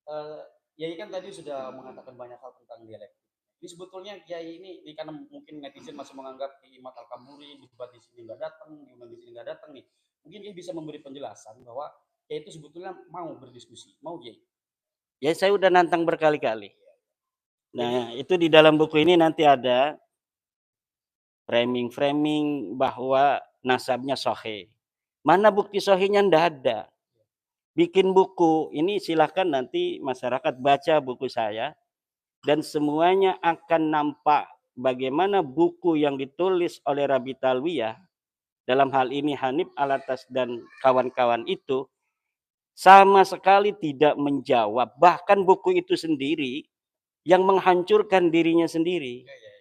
eh, Kiai kan tadi sudah mengatakan banyak hal tentang dialektik. Ini sebetulnya Kiai ini karena mungkin netizen masih menganggap Kiai Imad Al-Kamuri debat di sini nggak datang, diundang di sini nggak datang nih. Mungkin Kiai bisa memberi penjelasan bahwa Kiai itu sebetulnya mau berdiskusi, mau Kiai. Ya saya udah nantang berkali-kali. Jadi Nah itu di dalam buku ini nanti ada framing bahwa nasabnya sahih. Mana bukti sahihnya? Ndak ada. Bikin buku ini silahkan nanti masyarakat baca buku saya dan semuanya akan nampak bagaimana buku yang ditulis oleh Rabi Talwiyah dalam hal ini Hanif Alatas dan kawan-kawan itu sama sekali tidak menjawab, bahkan buku itu sendiri yang menghancurkan dirinya sendiri. ya.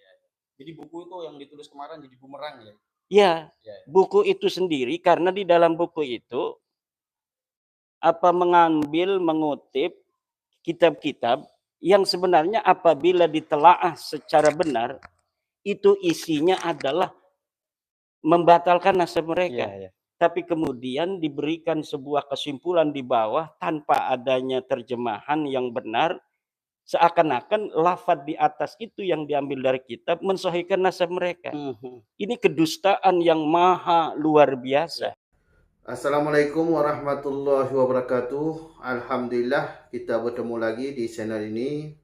Jadi buku itu yang ditulis kemarin jadi bumerang ya. Ya, buku itu sendiri karena di dalam buku itu mengutip kitab-kitab yang sebenarnya apabila ditelaah secara benar itu isinya adalah membatalkan nasab mereka. Tapi kemudian diberikan sebuah kesimpulan di bawah tanpa adanya terjemahan yang benar, seakan-akan lafaz di atas itu yang diambil dari kitab mensahihkan nasab mereka. Ini kedustaan yang maha luar biasa. Assalamualaikum warahmatullahi wabarakatuh. Alhamdulillah kita bertemu lagi di channel ini.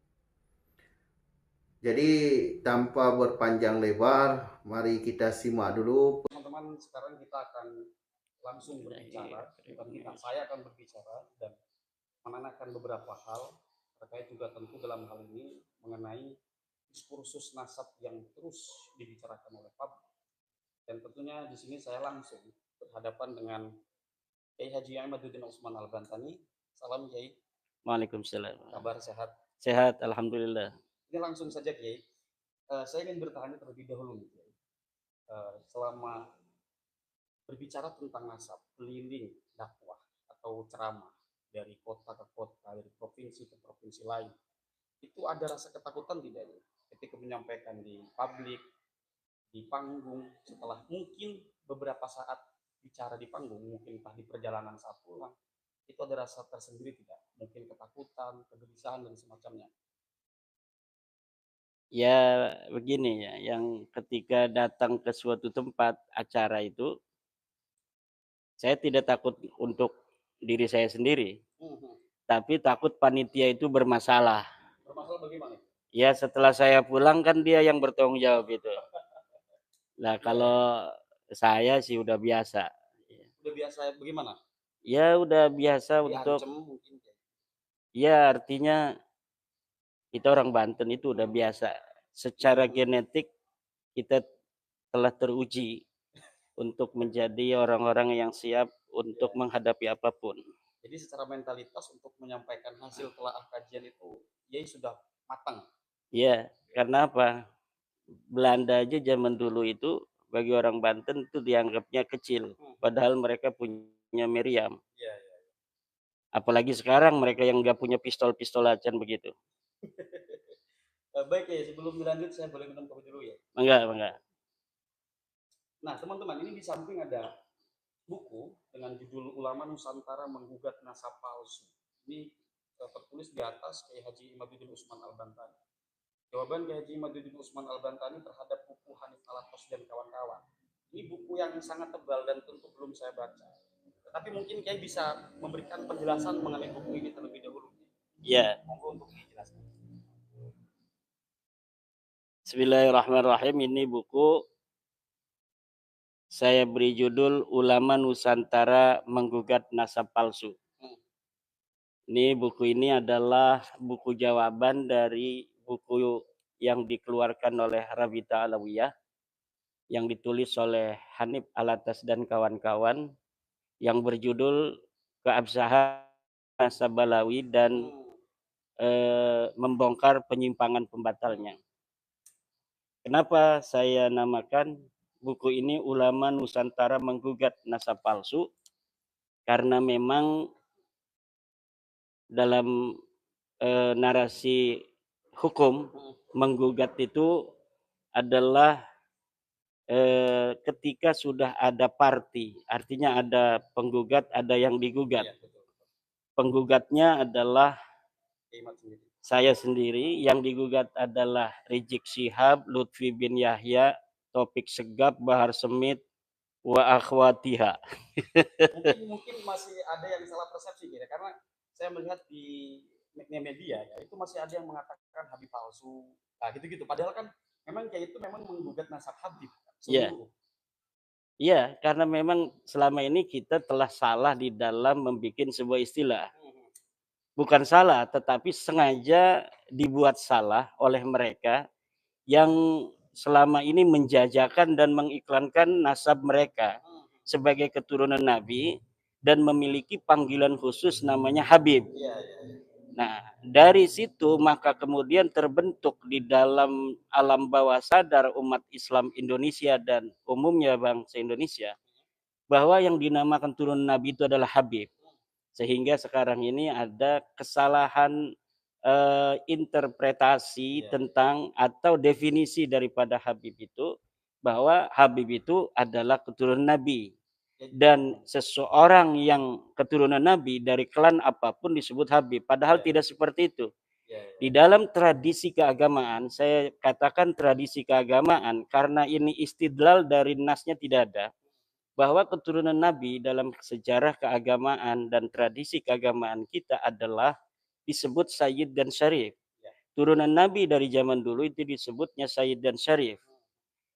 Jadi tanpa berpanjang lebar, mari kita simak dulu. Teman-teman, sekarang kita akan langsung berbicara. Saya akan berbicara dan menanyakan beberapa hal terkait juga tentu dalam hal ini mengenai diskursus nasab yang terus dibicarakan oleh publik. Dan tentunya di sini saya langsung berhadapan dengan Kiai Haji Ahmaduddin Usman Al-Bantani. Salam Kiai. Waalaikumsalam. Kabar sehat? Sehat, alhamdulillah. Ini langsung saja Kiai. Saya ingin bertanya terlebih dahulu nih Kiai. Selama berbicara tentang nasab, keliling dakwah atau ceramah dari kota ke kota, dari provinsi ke provinsi lain, itu ada rasa ketakutan tidak ya? Ketika menyampaikan di publik, di panggung, setelah mungkin beberapa saat bicara di panggung, mungkin entah di perjalanan saat pulang, itu ada rasa tersendiri tidak? Mungkin ketakutan, kegelisahan dan semacamnya. Ya begini ya, yang ketika datang ke suatu tempat acara itu, saya tidak takut untuk diri saya sendiri, tapi takut panitia itu bermasalah. Bermasalah bagaimana? Ya setelah saya pulang kan dia yang bertanggung jawab itu. Nah kalau saya sih udah biasa. Udah biasa bagaimana? Ya udah biasa untuk, Diancam mungkin. ya artinya kita orang Banten itu udah biasa. Secara genetik kita telah teruji untuk menjadi orang-orang yang siap untuk menghadapi apapun. Jadi secara mentalitas untuk menyampaikan hasil telaah kajian itu, ya sudah matang. Ya, karena apa? Belanda aja zaman dulu itu bagi orang Banten itu dianggapnya kecil, padahal mereka punya meriam. Apalagi sekarang mereka yang nggak punya pistol-pistolacan begitu. Baik ya, sebelum dilanjut saya boleh minum kopi dulu ya? Enggak. Nah teman-teman, ini di samping ada buku dengan judul Ulama Nusantara Menggugat Nasab Palsu. Ini tertulis di atas Kiai Haji Imaduddin Usman Al-Bantani. Jawaban Kiai Haji Imaduddin Usman Al-Bantani terhadap buku Hanif Alatos dan kawan-kawan. Ini buku yang sangat tebal dan tentu belum saya baca. Tetapi mungkin Kiai bisa memberikan penjelasan mengenai buku ini terlebih dahulu. Ya. Monggo untuk dijelaskan. Bismillahirrahmanirrahim. Ini buku saya beri judul Ulama Nusantara Menggugat Nasab Palsu. Ini buku ini adalah buku jawaban dari buku yang dikeluarkan oleh Rabi Talwiyah yang ditulis oleh Hanif Alatas dan kawan-kawan yang berjudul Keabsahan Nasab Balawi dan membongkar penyimpangan pembatalnya. Kenapa saya namakan buku ini Ulama Nusantara Menggugat Nasab Palsu? Karena memang dalam narasi hukum menggugat itu adalah ketika sudah ada parti, artinya ada penggugat, ada yang digugat. Penggugatnya adalah Kiai Mat sendiri. Saya sendiri, yang digugat adalah Rizik Syihab, Lutfi bin Yahya, Topik Segap, Bahar Semit, wa akhwatiha. Mungkin masih ada yang salah persepsi ya, karena saya melihat di media ya itu masih ada yang mengatakan Habib palsu. Nah, gitu-gitu. Padahal kan memang kayak itu memang menggugat nasab Habib Iya. seluruh. Iya, karena memang selama ini kita telah salah di dalam membuat sebuah istilah. Bukan salah, tetapi sengaja dibuat salah oleh mereka yang selama ini menjajakan dan mengiklankan nasab mereka sebagai keturunan Nabi dan memiliki panggilan khusus namanya Habib. Iya, iya. Nah, dari situ maka kemudian terbentuk di dalam alam bawah sadar umat Islam Indonesia dan umumnya bangsa Indonesia bahwa yang dinamakan turunan Nabi itu adalah Habib. Sehingga sekarang ini ada kesalahan interpretasi tentang atau definisi daripada Habib itu, bahwa Habib itu adalah keturunan Nabi. Dan seseorang yang keturunan Nabi dari klan apapun disebut Habib. Padahal tidak seperti itu. Di dalam tradisi keagamaan, saya katakan tradisi keagamaan karena ini istidlal dari nasnya tidak ada, bahwa keturunan Nabi dalam sejarah keagamaan dan tradisi keagamaan kita adalah disebut Sayyid dan Syarif. Turunan Nabi dari zaman dulu itu disebutnya Sayyid dan Syarif.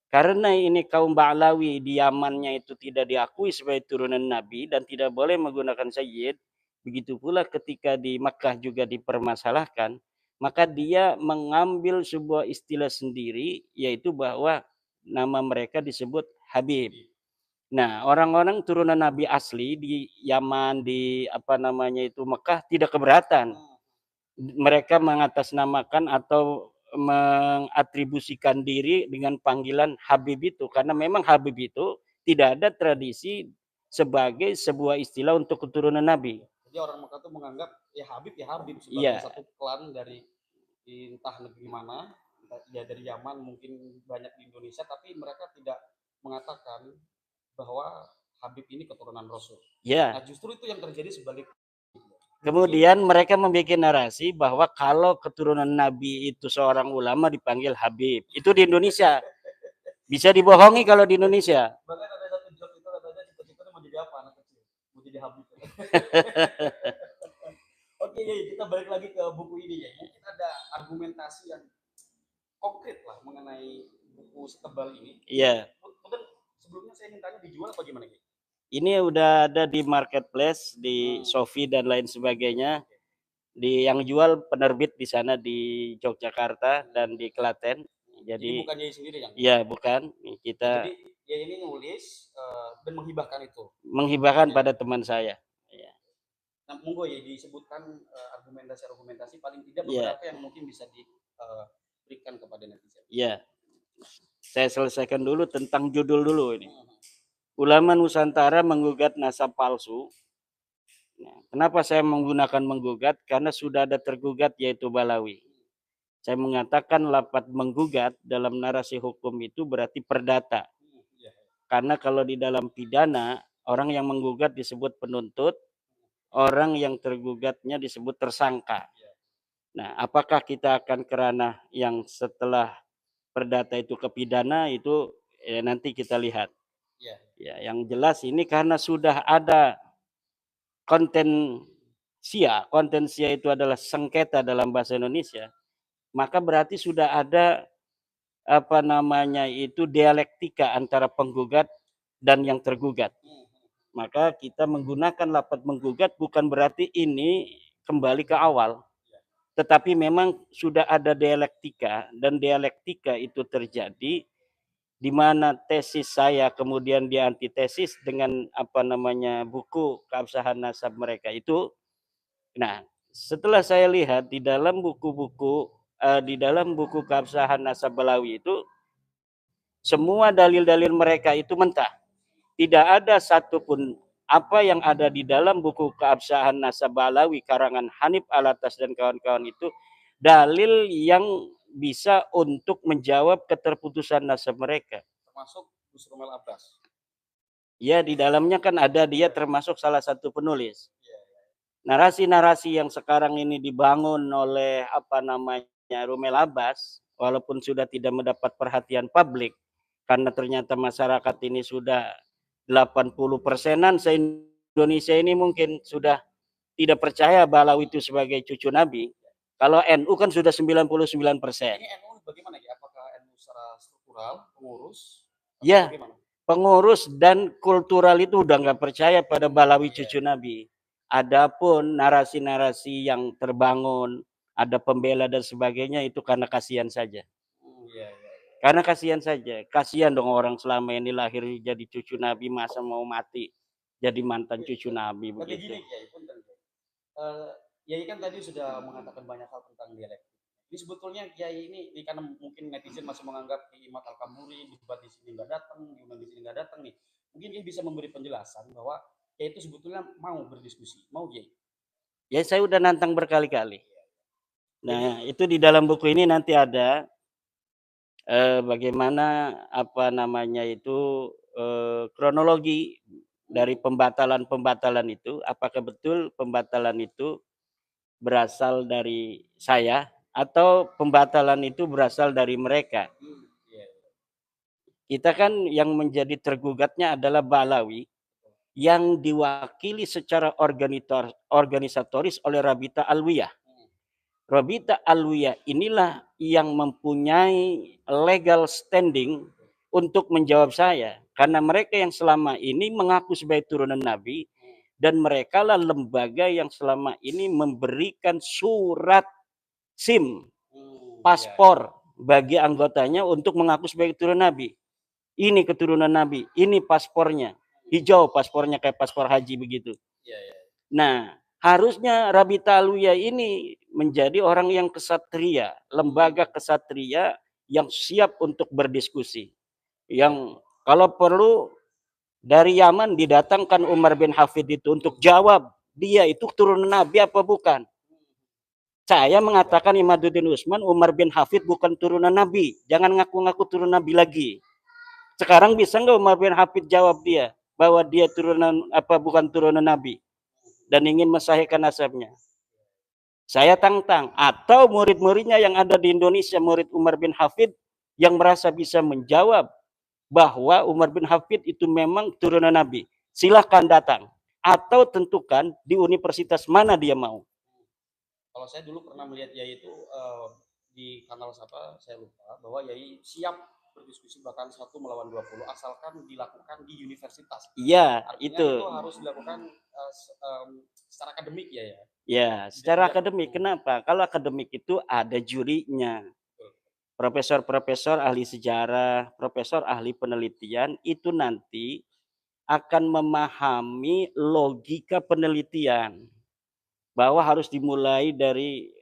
Karena ini kaum Ba'lawi di Yamannya itu tidak diakui sebagai turunan Nabi dan tidak boleh menggunakan Sayyid, begitu pula ketika di Makkah juga dipermasalahkan, maka dia mengambil sebuah istilah sendiri, yaitu bahwa nama mereka disebut Habib. Nah, orang-orang turunan Nabi asli di Yaman, di Mekah tidak keberatan. Mereka mengatasnamakan atau mengatribusikan diri dengan panggilan Habib itu, karena memang Habib itu tidak ada tradisi sebagai sebuah istilah untuk keturunan Nabi. Jadi orang Mekah itu menganggap ya Habib sebagai satu klan dari entah negeri mana, ya dari Yaman, mungkin banyak di Indonesia, tapi mereka tidak mengatakan bahwa Habib ini keturunan Rasul. Ya. Nah, justru itu yang terjadi sebalik. Kemudian mereka membuat narasi bahwa kalau keturunan Nabi itu seorang ulama dipanggil Habib. Itu di Indonesia. Bisa dibohongi kalau di Indonesia. Bahkan ada satu joke itu katanya cita-cita mau jadi apa anak kecil? Mau jadi Habib. Oke, kita balik lagi ke buku ini ya. Mungkin ada argumentasi yang konkret lah mengenai buku setebal ini. Iya. Mungkin sebelumnya saya mintanya dijual apa gimana gitu? Ini udah ada di marketplace, di Shopee dan lain sebagainya. Yang jual penerbit di sana di Yogyakarta dan di Klaten. Jadi bukan Yai sendiri yang? Iya, bukan. Kita. Jadi Yai ini nulis dan menghibahkan itu. Menghibahkan pada teman saya. Ya. Nah, monggo ya disebutkan argumentasi paling tidak beberapa yang mungkin bisa diberikan kepada netizen. Iya. Saya selesaikan dulu tentang judul dulu ini. Ulama Nusantara menggugat nasab palsu. Nah, kenapa saya menggunakan menggugat? Karena sudah ada tergugat yaitu Balawi. Saya mengatakan lapat menggugat dalam narasi hukum itu berarti perdata. Karena kalau di dalam pidana, orang yang menggugat disebut penuntut, orang yang tergugatnya disebut tersangka. Nah, apakah kita akan ke ranah yang setelah perdata itu ke pidana itu nanti kita lihat. Ya, yang jelas ini karena sudah ada kontensia itu adalah sengketa dalam bahasa Indonesia, maka berarti sudah ada dialektika antara penggugat dan yang tergugat. Maka kita menggunakan lapat menggugat bukan berarti ini kembali ke awal, tetapi memang sudah ada dialektika, dan dialektika itu terjadi di mana tesis saya kemudian dia antitesis dengan buku keabsahan nasab mereka itu. Nah, setelah saya lihat di dalam buku-buku di dalam buku keabsahan nasab Balawi itu semua dalil-dalil mereka itu mentah. Tidak ada satupun apa yang ada di dalam buku keabsahan nasab Balawi karangan Hanif Alatas dan kawan-kawan itu dalil yang bisa untuk menjawab keterputusan nasab mereka. Termasuk Gus Romel Abbas. Ya, di dalamnya kan ada dia termasuk salah satu penulis. narasi-narasi yang sekarang ini dibangun oleh apa namanya Rumel Abbas, walaupun sudah tidak mendapat perhatian publik, karena ternyata masyarakat ini sudah 80%-an se-Indonesia ini mungkin sudah tidak percaya Balawi itu sebagai cucu Nabi. Kalau NU kan sudah 99%. Ini NU bagaimana ya? Apakah NU secara struktural, pengurus, atau Ya, bagaimana? pengurus dan kultural itu udah nggak percaya pada Balawi Iya. cucu Nabi. Adapun narasi-narasi yang terbangun, ada pembela dan sebagainya itu karena kasihan saja. Iya, iya. Karena kasihan saja. Kasihan dong orang selama ini lahir jadi cucu Nabi, masa mau mati jadi mantan cucu Nabi Tapi begitu. gini Kiai, punten Kiai. Kiai kan tadi sudah mengatakan banyak hal tentang dialektik. Ini sebetulnya Kiai ini karena mungkin netizen masih menganggap Kiai Imad Al-Kamuri debat di sini nggak datang, diundang di sini nggak datang nih. Mungkin Kiai bisa memberi penjelasan bahwa Kiai itu sebetulnya mau berdiskusi, mau Kiai. Ya saya udah nantang berkali-kali. Nah itu di dalam buku ini nanti ada bagaimana apa namanya itu kronologi dari pembatalan-pembatalan itu, apakah betul pembatalan itu berasal dari saya atau pembatalan itu berasal dari mereka. Iya. Kita kan yang menjadi tergugatnya adalah Balawi yang diwakili secara organisatoris oleh Rabita Alwiyah. Rabita Alwiyah inilah yang mempunyai legal standing untuk menjawab saya. Karena mereka yang selama ini mengaku sebagai turunan Nabi, dan mereka lah lembaga yang selama ini memberikan surat SIM, paspor bagi anggotanya untuk mengaku sebagai turunan Nabi. Ini keturunan Nabi, ini paspornya. Hijau paspornya kayak paspor haji begitu. Nah, harusnya Rabita Alwiyah ini menjadi orang yang kesatria, lembaga kesatria yang siap untuk berdiskusi. Yang kalau perlu dari Yaman didatangkan Umar bin Hafid itu untuk jawab dia itu turunan Nabi apa bukan. Saya mengatakan Imaduddin Usman, Umar bin Hafid bukan turunan Nabi. Jangan ngaku-ngaku turunan Nabi lagi. Sekarang bisa nggak Umar bin Hafid jawab dia bahwa dia turunan apa bukan turunan Nabi dan ingin mensahihkan nasabnya? Saya tantang. Atau murid-muridnya yang ada di Indonesia, murid Umar bin Hafid yang merasa bisa menjawab bahwa Umar bin Hafid itu memang turunan Nabi. Silahkan datang. Atau tentukan di universitas mana dia mau. Kalau saya dulu pernah melihat Yai itu di kanal siapa saya lupa, bahwa Yai siap berdiskusi bahkan 1 melawan 20 asalkan dilakukan di universitas. Iya, Artinya itu harus dilakukan secara akademik ya. Ya, secara akademik. Kenapa? Kalau akademik itu ada jurinya. Profesor-profesor ahli sejarah, profesor ahli penelitian itu nanti akan memahami logika penelitian. Bahwa harus dimulai dari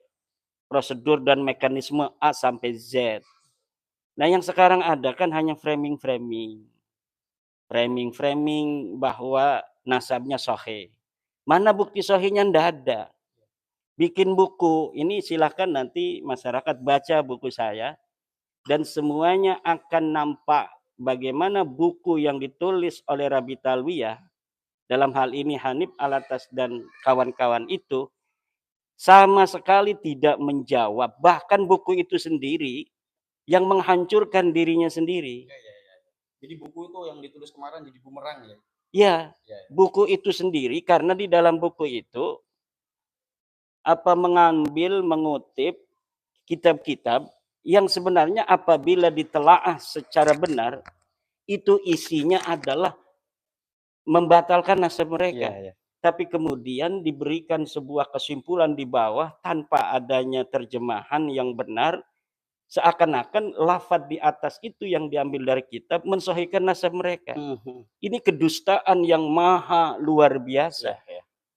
prosedur dan mekanisme A sampai Z. Nah, yang sekarang ada kan hanya framing-framing. Framing-framing bahwa nasabnya sahih. Mana bukti sahihnya? Ndak ada. Bikin buku, ini silahkan nanti masyarakat baca buku saya. Dan semuanya akan nampak bagaimana buku yang ditulis oleh Rabita Alwiyah, dalam hal ini Hanif Alatas dan kawan-kawan itu, sama sekali tidak menjawab, bahkan buku itu sendiri yang menghancurkan dirinya sendiri. Jadi buku itu yang ditulis kemarin jadi bumerang ya? Ya, buku itu sendiri karena di dalam buku itu mengutip kitab-kitab yang sebenarnya apabila ditelaah secara benar itu isinya adalah membatalkan nasab mereka. Tapi kemudian diberikan sebuah kesimpulan di bawah tanpa adanya terjemahan yang benar, seakan-akan lafaz di atas itu yang diambil dari kitab mensahihkan nasab mereka. Ini kedustaan yang maha luar biasa.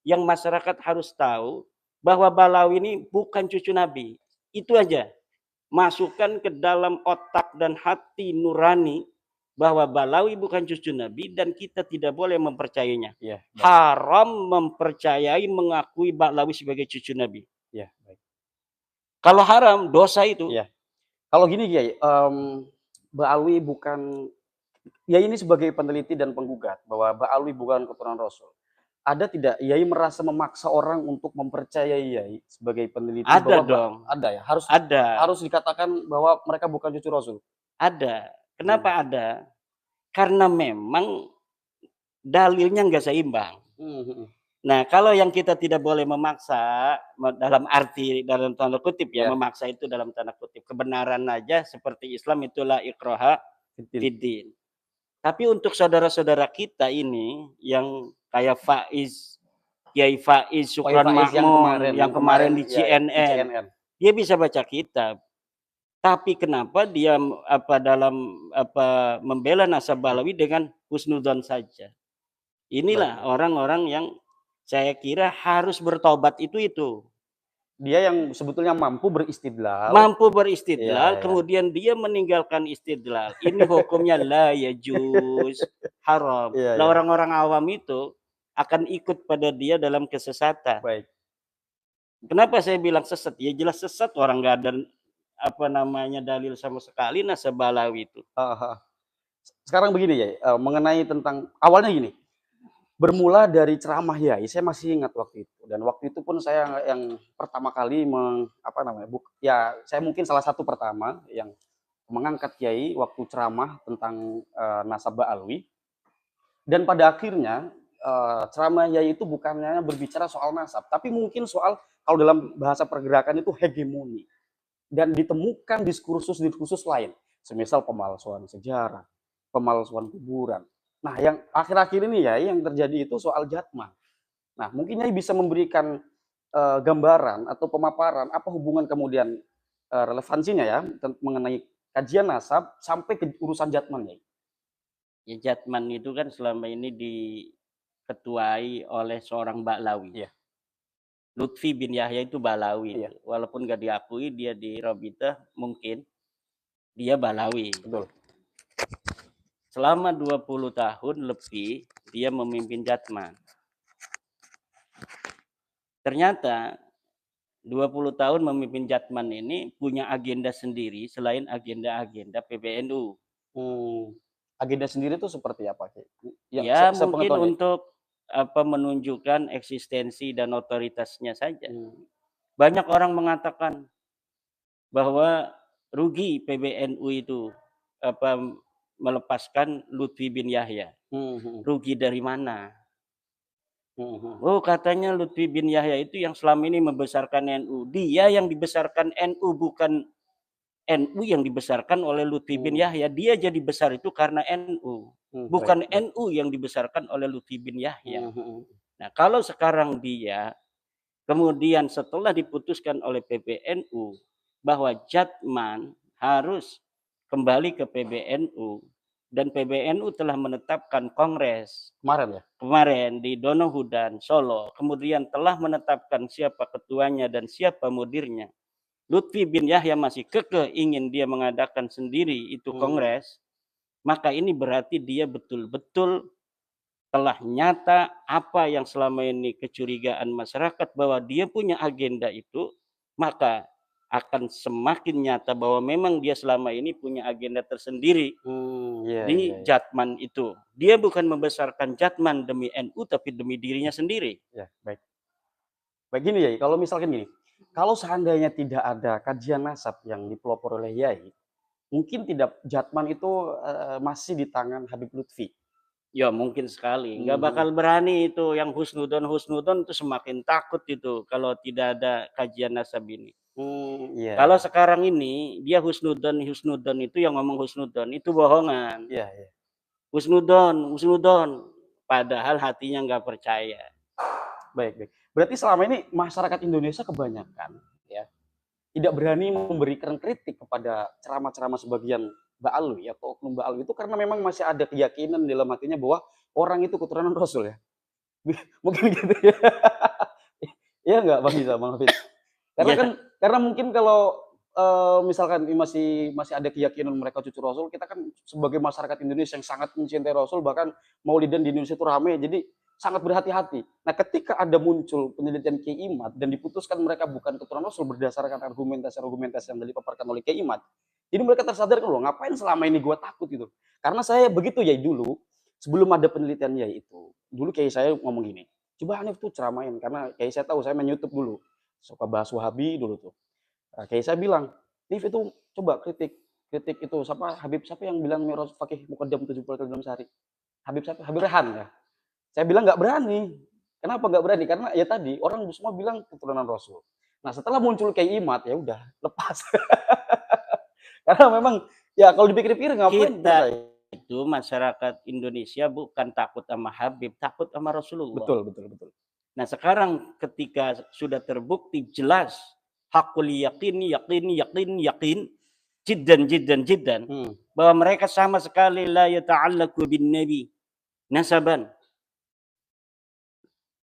Yang masyarakat harus tahu bahwa Balawi ini bukan cucu Nabi. Itu aja. Masukkan ke dalam otak dan hati nurani bahwa Balawi bukan cucu Nabi dan kita tidak boleh mempercayainya. Haram mempercayai, mengakui Balawi sebagai cucu Nabi. Kalau haram, dosa itu. Kalau gini Kiai, Ba'alwi bukan, ya ini sebagai peneliti dan penggugat bahwa Ba'alwi bukan keturunan Rasul. ada tidak Yai merasa memaksa orang untuk mempercayai Yai sebagai peneliti Ada bahwa dong, ada ya, harus ada, harus dikatakan bahwa mereka bukan cucu Rasul? ada. Hmm. Kenapa ada? Karena memang dalilnya nggak seimbang. Nah, kalau yang kita tidak boleh memaksa, dalam arti dalam tanda kutip ya, Ya. memaksa itu dalam tanda kutip kebenaran aja seperti Islam itulah ikraha fiddin. Tapi untuk saudara-saudara kita ini yang kayak Kiai Faiz, Syukron Faiz Makmun yang kemarin di ya, CNN, dia bisa baca kitab. Tapi kenapa dia membela nasab Balawi dengan husnudzon saja? Inilah orang-orang yang saya kira harus bertobat itu. Dia yang sebetulnya mampu beristidlal. Ya. Kemudian dia meninggalkan istidlal. Ini hukumnya la yajuz, haram. Ya. Orang-orang awam itu akan ikut pada dia dalam kesesatan. Baik. Kenapa saya bilang sesat? Ya jelas sesat, orang nggak ada dalil sama sekali nasab Balawi itu. Sekarang begini ya, mengenai tentang awalnya gini. Bermula dari ceramah Yai, saya masih ingat waktu itu, dan waktu itu pun saya yang pertama kali saya mungkin salah satu pertama yang mengangkat Yai waktu ceramah tentang nasab Ba'alwi. Dan pada akhirnya ceramah Yai itu bukannya berbicara soal nasab, tapi mungkin soal, kalau dalam bahasa pergerakan itu hegemoni, dan ditemukan diskursus lain, semisal pemalsuan sejarah, pemalsuan kuburan. Nah, yang akhir-akhir ini ya yang terjadi itu soal Jatman. Nah, mungkin Yai bisa memberikan gambaran atau pemaparan apa hubungan kemudian relevansinya ya mengenai kajian nasab sampai ke urusan Jatman, Yai. Ya, Jatman itu kan selama ini diketuai oleh seorang Ba'lawi. Ya. Lutfi bin Yahya itu Ba'lawi. Ya. Walaupun nggak diakui dia di Robitah, mungkin dia Ba'lawi. Betul. Selama 20 tahun lebih dia memimpin Jatman. Ternyata 20 tahun memimpin Jatman ini punya agenda sendiri selain agenda-agenda PBNU. Agenda sendiri itu seperti apa? Ya mungkin untuk menunjukkan eksistensi dan otoritasnya saja. Banyak orang mengatakan bahwa rugi PBNU itu melepaskan Lutfi bin Yahya. Rugi dari mana? Oh, katanya Lutfi bin Yahya itu yang selama ini membesarkan NU. Dia yang dibesarkan NU, bukan NU yang dibesarkan oleh Lutfi bin Yahya. Dia jadi besar itu karena NU, bukan NU yang dibesarkan oleh Lutfi bin Yahya. Nah, kalau sekarang dia kemudian setelah diputuskan oleh PBNU bahwa Jatman harus kembali ke PBNU, dan PBNU telah menetapkan kongres kemarin di Donohudan, Solo, kemudian telah menetapkan siapa ketuanya dan siapa mudirnya. Lutfi bin Yahya masih kekeh ingin dia mengadakan sendiri itu kongres, maka ini berarti dia betul-betul telah nyata apa yang selama ini kecurigaan masyarakat bahwa dia punya agenda itu, maka akan semakin nyata bahwa memang dia selama ini punya agenda tersendiri di Jatman itu. Dia bukan membesarkan Jatman demi NU, tapi demi dirinya sendiri. Ya, baik. Begini ya, kalau misalkan gini, kalau seandainya tidak ada kajian nasab yang dipelopor oleh Yai, mungkin tidak Jatman itu masih di tangan Habib Lutfi. Ya mungkin sekali, nggak bakal berani itu yang husnudon itu semakin takut itu kalau tidak ada kajian nasab ini. Kalau sekarang ini dia husnudon itu yang ngomong husnudon itu bohongan. Husnudon, padahal hatinya nggak percaya. Baik. Berarti selama ini masyarakat Indonesia kebanyakan ya tidak berani memberikan kritik kepada ceramah-ceramah sebagian Ba'alwi atau oknum Ba'alwi itu karena memang masih ada keyakinan dalam hatinya bahwa orang itu keturunan Rasul ya. Mungkin gitu ya. Iya nggak Bang Iza, Bang Hafiz? Karena mungkin kalau misalkan masih ada keyakinan mereka cucu Rasul, kita kan sebagai masyarakat Indonesia yang sangat mencintai Rasul, bahkan Maulidan di Indonesia itu ramai, jadi sangat berhati-hati. Nah, ketika ada muncul penelitian Kiai Imad dan diputuskan mereka bukan keturunan Rasul berdasarkan argumentasi yang dipaparkan oleh Kiai Imad, jadi mereka tersadarkan loh, ngapain selama ini gue takut gitu. Karena saya begitu ya dulu, sebelum ada penelitian Yai itu, dulu Kiai saya ngomong gini, coba Hanif tuh ceramain, karena kayak saya tahu, saya main YouTube dulu, suka bahas Wahabi dulu tuh. Kayak saya bilang, Nif itu coba kritik itu siapa Habib siapa yang bilang Mi'raj Fakih Muqaddam 70 kali dalam sehari? Habib siapa? Habib Rehan ya. Saya bilang nggak berani. Kenapa nggak berani? Karena ya tadi orang semua bilang keturunan Rasul. Nah setelah muncul kayak Imat ya udah lepas. Karena memang ya kalau dipikir-pikir ngapain Kita itu masyarakat Indonesia bukan takut sama Habib, takut sama Rasulullah. Betul, betul, betul. Nah sekarang ketika sudah terbukti jelas hakul yakin, jiddan bahwa mereka sama sekali la yata'allaku bin nabi nasaban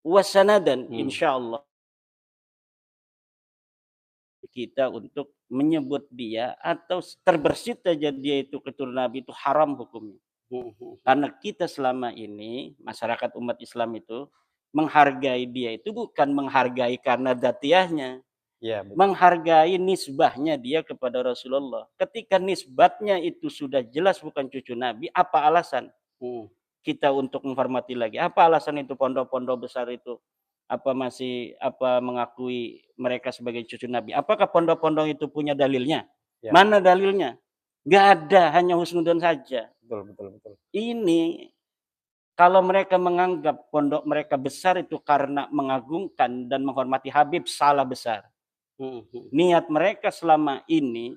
wasanadan, insyaallah kita untuk menyebut dia atau terbersit saja dia itu keturunan Nabi itu haram hukumnya. Karena kita selama ini masyarakat umat Islam itu menghargai dia itu bukan menghargai karena datiahnya, ya, menghargai nisbahnya dia kepada Rasulullah. Ketika nisbatnya itu sudah jelas bukan cucu Nabi, apa alasan kita untuk menghormati lagi? Apa alasan itu pondok-pondok besar itu masih mengakui mereka sebagai cucu Nabi? Apakah pondok-pondok itu punya dalilnya? Ya. Mana dalilnya? Nggak ada, hanya husnudzon saja. Betul. Ini kalau mereka menganggap pondok mereka besar itu karena mengagungkan dan menghormati Habib, salah besar. Niat mereka selama ini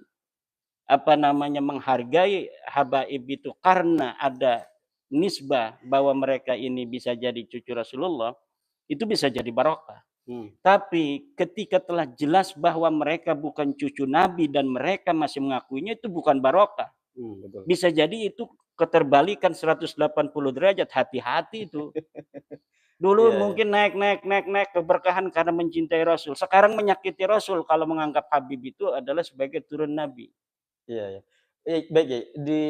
menghargai habaib itu karena ada nisbah bahwa mereka ini bisa jadi cucu Rasulullah, itu bisa jadi barokah. Tapi ketika telah jelas bahwa mereka bukan cucu Nabi dan mereka masih mengakuinya, itu bukan barokah. Betul. Bisa jadi itu keterbalikan 180 derajat, hati-hati itu. Dulu mungkin naik keberkahan karena mencintai Rasul. Sekarang menyakiti Rasul kalau menganggap Habib itu adalah sebagai turun Nabi. Iya. Baik ya, di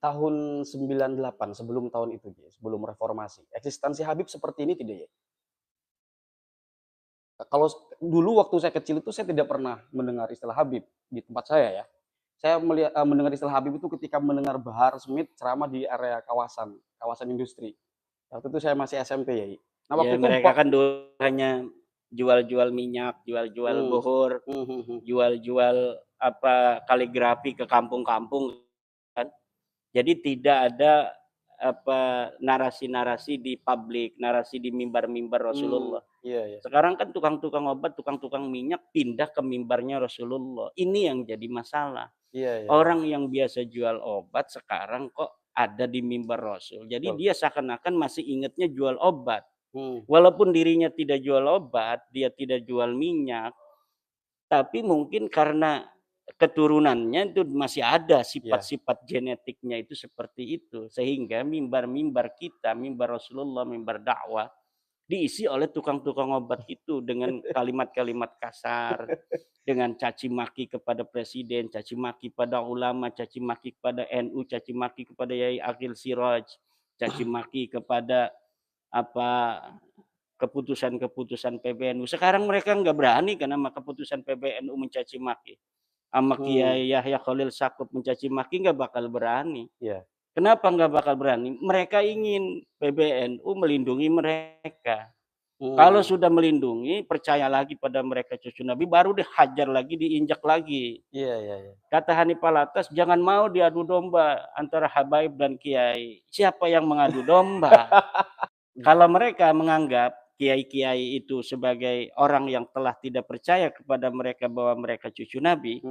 tahun 98 sebelum tahun itu ya, sebelum reformasi, eksistensi Habib seperti ini tidak ya? Kalau dulu waktu saya kecil itu saya tidak pernah mendengar istilah Habib di tempat saya ya. Saya mendengar istilah Habib itu ketika mendengar Bahar Smith ceramah di area kawasan industri. Waktu itu saya masih SMP ya. Nah, waktu itu mereka kan dulu hanya jual-jual minyak, jual-jual bohor, jual-jual kaligrafi ke kampung-kampung kan. Jadi tidak ada narasi-narasi di publik, narasi di mimbar-mimbar Rasulullah. Iya. Sekarang kan tukang-tukang obat, tukang-tukang minyak pindah ke mimbarnya Rasulullah. Ini yang jadi masalah. Iya. Orang yang biasa jual obat sekarang kok ada di mimbar Rasul. Jadi dia seakan-akan masih ingatnya jual obat. Walaupun dirinya tidak jual obat, dia tidak jual minyak, tapi mungkin karena keturunannya itu masih ada sifat-sifat genetiknya itu seperti itu, sehingga mimbar-mimbar kita, mimbar Rasulullah, mimbar dakwah diisi oleh tukang-tukang obat itu dengan kalimat-kalimat kasar, dengan caci maki kepada presiden, caci maki pada ulama, caci maki kepada NU, caci maki kepada Yai Aqil Siraj, caci maki kepada keputusan-keputusan PBNU. Sekarang mereka nggak berani karena keputusan PBNU mencaci maki. Sama Kiai Yahya Khalil Stakuf mencaci maki nggak bakal berani. Kenapa nggak bakal berani? Mereka ingin PBNU melindungi mereka. Kalau sudah melindungi, percaya lagi pada mereka cucu Nabi, baru dihajar lagi, diinjak lagi. Iya. Kata Hanif Alatas, jangan mau diadu domba antara habaib dan kiai. Siapa yang mengadu domba? Kalau mereka menganggap kiai-kiai itu sebagai orang yang telah tidak percaya kepada mereka bahwa mereka cucu Nabi,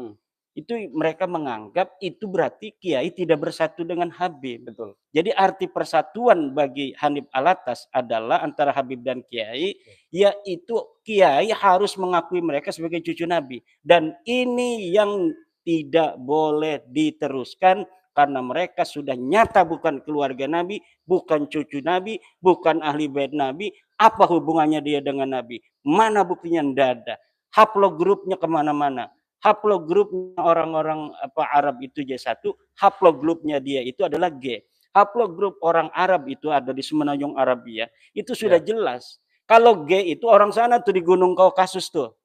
itu mereka menganggap itu berarti kiai tidak bersatu dengan Habib. Betul. Jadi arti persatuan bagi Hanif Alatas adalah antara Habib dan kiai, yaitu kiai harus mengakui mereka sebagai cucu Nabi. Dan ini yang tidak boleh diteruskan karena mereka sudah nyata bukan keluarga Nabi, bukan cucu Nabi, bukan ahli bait Nabi. Apa hubungannya dia dengan Nabi? Mana buktinya? Tidak ada. Haplogrupnya kemana-mana. Haplogrupnya orang-orang Arab itu J1, haplogrupnya dia itu adalah G. Haplogrup orang Arab itu ada di Semenanjung Arabia, itu sudah jelas. Kalau G itu orang sana tuh di Gunung Kaukasus tuh.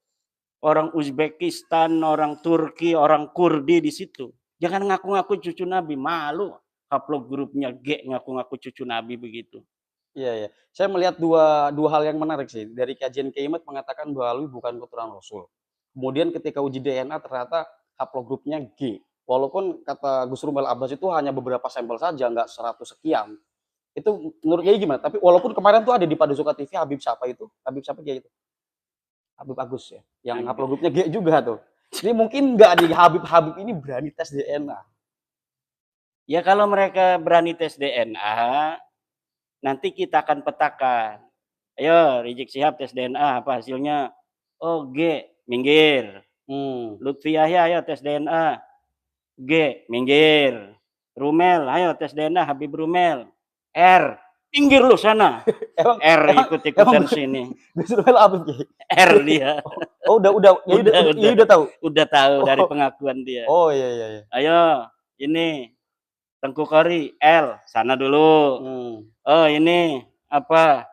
Orang Uzbekistan, orang Turki, orang Kurdi di situ. Jangan ngaku-ngaku cucu Nabi, malu haplogrupnya G ngaku-ngaku cucu Nabi begitu. Iya, iya. Saya melihat dua hal yang menarik sih. Dari kajian Keimat mengatakan bahwa Alwi bukan keturunan Rasul. Kemudian ketika uji DNA ternyata haplogrupnya G. Walaupun kata Gus Rumel Abbas itu hanya beberapa sampel saja, nggak 100 sekian. Itu menurut Kiai gimana? Tapi walaupun kemarin tuh ada di Padusuka TV Habib siapa itu? Habib siapa Kiai itu? Habib Agus ya. Yang Agak. haplogrupnya G juga tuh. Jadi mungkin nggak di Habib ini berani tes DNA. Ya kalau mereka berani tes DNA, nanti kita akan petakan. Ayo Rizik Syihab tes DNA, apa hasilnya? Oh G, minggir. Lutfi Yahya ayo tes DNA. G, minggir. Rumel, ayo tes DNA Habib Rumel. R, minggir lu sana. Emang, R emang, ikut-ikutan emang sini. Gus Rumel Habib Kiai. R dia. Oh, udah tahu. Udah tahu dari Oh. pengakuan dia. Oh iya iya iya. Ayo, ini Tengku Kori L sana dulu. Oh ini apa?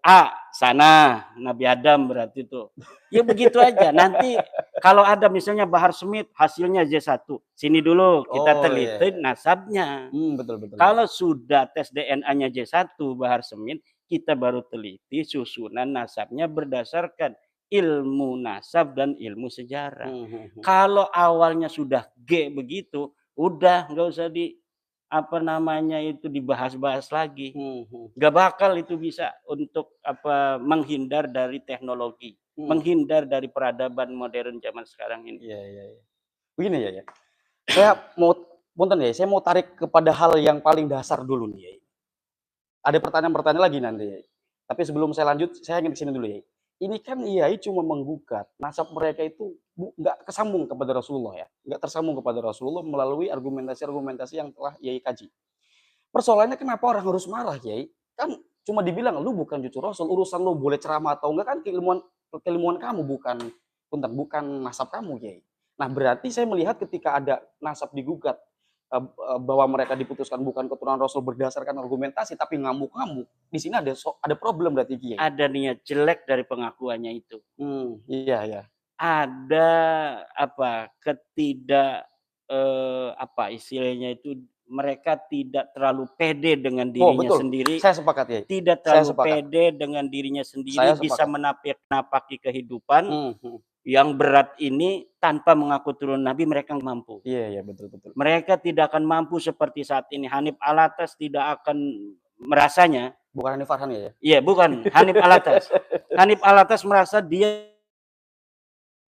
A sana Nabi Adam berarti tuh. Ya begitu aja. Nanti kalau ada misalnya Bahar Smith hasilnya Z1, sini dulu kita Oh, teliti iya. nasabnya. Betul betul. Kalau sudah tes DNA-nya J1 Bahar Smith, kita baru teliti susunan nasabnya berdasarkan ilmu nasab dan ilmu sejarah. Kalau awalnya sudah G begitu, udah nggak usah dibahas-bahas lagi. Nggak bakal itu bisa untuk menghindar dari teknologi, menghindar dari peradaban modern zaman sekarang ini. Iya iya iya. Begini ya. Saya mau tarik kepada hal yang paling dasar dulu nih ya. Ada pertanyaan-pertanyaan lagi nanti ya. Tapi sebelum saya lanjut, saya ingin kesini dulu ya. Ini kan IAI cuma menggugat nasab mereka itu nggak kesambung kepada Rasulullah ya, nggak tersambung kepada Rasulullah melalui argumentasi-argumentasi yang telah IAI kaji. Persoalannya kenapa orang harus marah Kiai? Kan cuma dibilang lu bukan cucu Rasul, urusan lu boleh ceramah atau enggak kan keilmuan kamu bukan nasab kamu Kiai. Nah berarti saya melihat ketika ada nasab digugat bahwa mereka diputuskan bukan keturunan Rasul berdasarkan argumentasi tapi ngamuk-ngamuk, di sini ada problem berarti Kiai. Ada niat jelek dari pengakuannya itu. Iya ya. Ada istilahnya itu, mereka tidak terlalu pede dengan dirinya sendiri. Saya sepakat ya. Tidak terlalu pede dengan dirinya sendiri, bisa menapaki kehidupan yang berat ini tanpa mengaku turun Nabi. Mereka mampu. Iya betul. Mereka tidak akan mampu seperti saat ini. Hanif Alatas tidak akan merasanya. Bukan Hanif Farhan ya? Iya bukan Hanif Alatas. Hanif Alatas merasa dia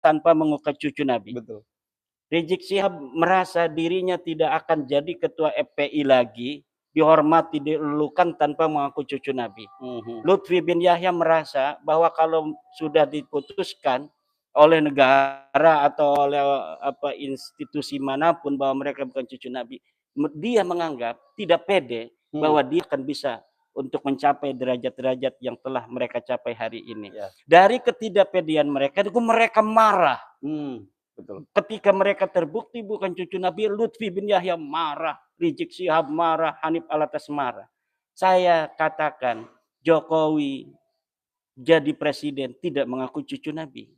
tanpa mengukat cucu Nabi. Betul. Rizik Syihab merasa dirinya tidak akan jadi ketua FPI lagi, dihormati, dilulukan tanpa mengaku cucu Nabi. Lutfi bin Yahya merasa bahwa kalau sudah diputuskan oleh negara atau oleh institusi manapun bahwa mereka bukan cucu Nabi, dia menganggap tidak pede bahwa dia akan bisa untuk mencapai derajat-derajat yang telah mereka capai hari ini. Dari ketidakpedean mereka marah. Betul. Ketika mereka terbukti bukan cucu Nabi, Lutfi bin Yahya marah, Rizik Syihab marah, Hanif Alatas marah. Saya katakan Jokowi jadi presiden tidak mengaku cucu Nabi.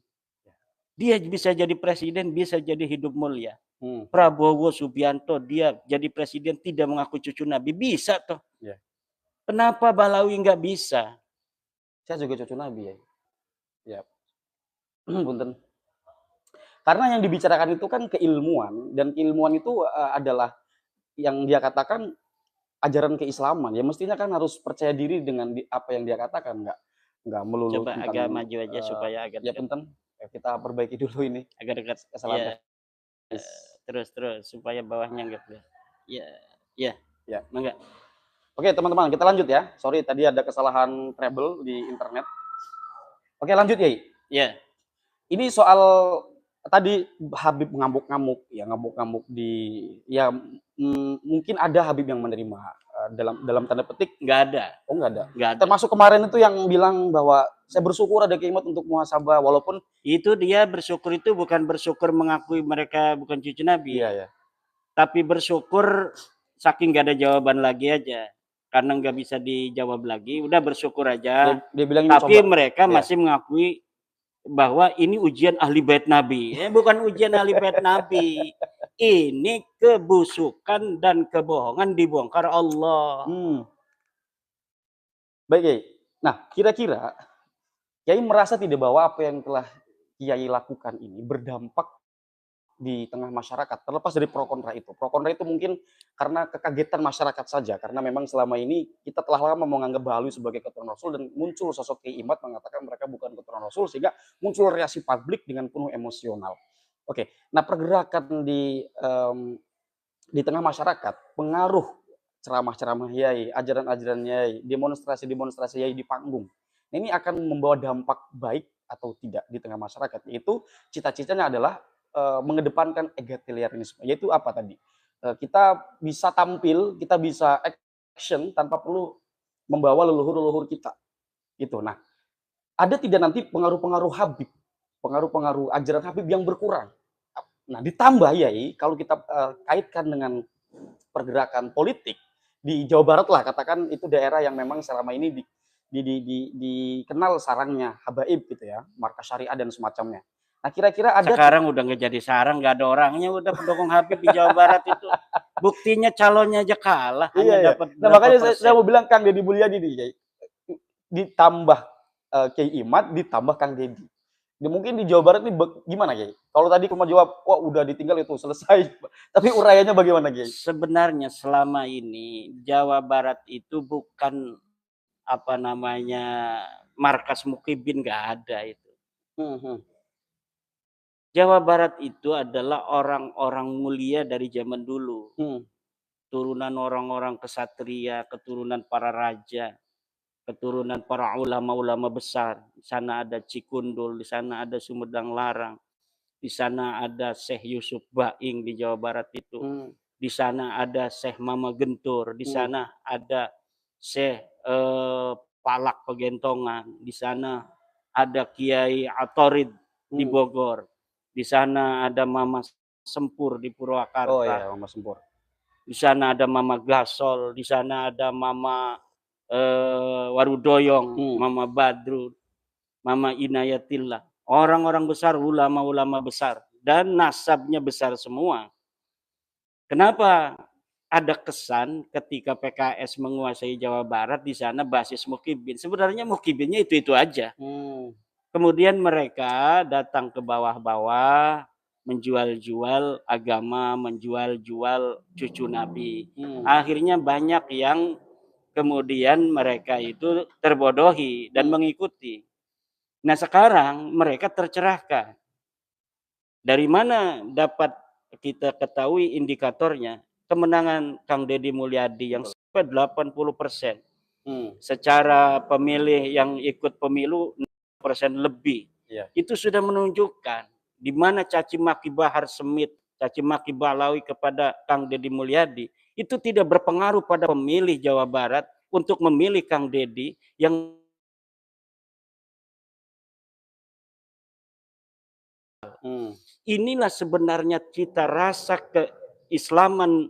Dia bisa jadi presiden, bisa jadi hidup mulia. Prabowo Subianto dia jadi presiden tidak mengaku cucu Nabi, bisa toh. Kenapa Balawi nggak bisa? Saya juga cucu Nabi ya. Punten. Karena yang dibicarakan itu kan keilmuan, dan keilmuan itu adalah yang dia katakan ajaran keislaman. Ya mestinya kan harus percaya diri dengan apa yang dia katakan, nggak melulu coba agak maju aja supaya agak ya punten. Kita perbaiki dulu ini agak dekat kesalahan. Terus supaya bawahnya enggak ya enggak. Oke teman-teman, kita lanjut ya. Sorry tadi ada kesalahan treble di internet. Oke lanjut ya. Ini soal tadi Habib ngamuk-ngamuk mungkin ada Habib yang menerima dalam tanda petik. Nggak ada. Oh nggak ada. Termasuk kemarin itu yang bilang bahwa saya bersyukur ada Keimat untuk muhasabah, walaupun itu dia bersyukur itu bukan bersyukur mengakui mereka bukan cucu Nabi. Iya. Tapi bersyukur saking nggak ada jawaban lagi aja, karena nggak bisa dijawab lagi, udah bersyukur aja. Dia bilang tapi mereka masih mengakui bahwa ini ujian ahli bait Nabi. Bukan ujian ahli bait Nabi. Ini kebusukan dan kebohongan dibongkar Allah. Baik, Kiai. Nah, kira-kira Kiai merasa tidak bahwa apa yang telah Kiai lakukan ini berdampak di tengah masyarakat, terlepas dari pro kontra itu. Pro kontra itu mungkin karena kekagetan masyarakat saja, karena memang selama ini kita telah lama menganggap Bahlul sebagai keturunan Rasul dan muncul sosok Kiai Imad mengatakan mereka bukan keturunan Rasul, sehingga muncul reaksi publik dengan penuh emosional. Oke, nah pergerakan di tengah masyarakat, pengaruh ceramah-ceramah Yai, ajaran-ajaran Yai, demonstrasi-demonstrasi Yai di panggung, ini akan membawa dampak baik atau tidak di tengah masyarakat, yaitu cita-citanya adalah mengedepankan egalitarianisme, yaitu apa tadi? Kita bisa tampil, kita bisa action tanpa perlu membawa leluhur-leluhur kita, gitu. Nah, ada tidak nanti pengaruh-pengaruh Habib, pengaruh-pengaruh ajaran Habib yang berkurang? Nah, ditambah Yai, kalau kita kaitkan dengan pergerakan politik di Jawa Barat lah, katakan itu daerah yang memang selama ini dikenal sarangnya habaib gitu ya, markas syariah dan semacamnya. Nah, kira-kira ada Sekarang udah nggak jadi sarang, nggak ada orangnya, udah pendukung Habib di Jawa Barat itu. Buktinya calonnya aja kalah, iya, hanya iya. dapat Nah, berapa makanya saya persen. mau bilang Kang Deddy Mulyadi nih, Kiai. Ditambah Kiai Imad, ditambah Kang Deddy. Mungkin di Jawa Barat ini gimana, Kiai? Kalau tadi cuma jawab, wah udah ditinggal itu selesai. Tapi uraiannya bagaimana, Kiai? Sebenarnya selama ini Jawa Barat itu bukan apa namanya markas Mukibin, nggak ada itu. Jawa Barat itu adalah orang-orang mulia dari zaman dulu. Turunan orang-orang kesatria, keturunan para raja, keturunan para ulama-ulama besar. Di sana ada Cikundul, di sana ada Sumedang Larang, di sana ada Syekh Yusuf Baing di Jawa Barat itu. Di sana ada Syekh Mama Gentur, di sana ada Syekh Palak Pegentongan, di sana ada Kiai Atorid di Bogor, di sana ada Mama Sempur di Purwakarta. Oh iya, Mama Sempur. Di sana ada Mama Gasol, di sana ada Mama Warudoyong, Mama Badrun, Mama Inayatillah. Orang-orang besar, ulama-ulama besar. Dan nasabnya besar semua. Kenapa ada kesan ketika PKS menguasai Jawa Barat, di sana basis Mukibin? Sebenarnya Mukibinnya itu-itu aja. Kemudian mereka datang ke bawah-bawah, menjual-jual agama, menjual-jual cucu Nabi. Akhirnya banyak yang kemudian mereka itu terbodohi dan mengikuti. Nah, sekarang mereka tercerahkan. Dari mana dapat kita ketahui indikatornya? Kemenangan Kang Deddy Mulyadi yang sampai 80%. Secara pemilih yang ikut pemilu 60% lebih. Itu sudah menunjukkan di mana caci maki Bahar Smith, caci maki Balawi kepada Kang Deddy Mulyadi itu tidak berpengaruh pada pemilih Jawa Barat untuk memilih Kang Deddy yang inilah sebenarnya cita rasa keislaman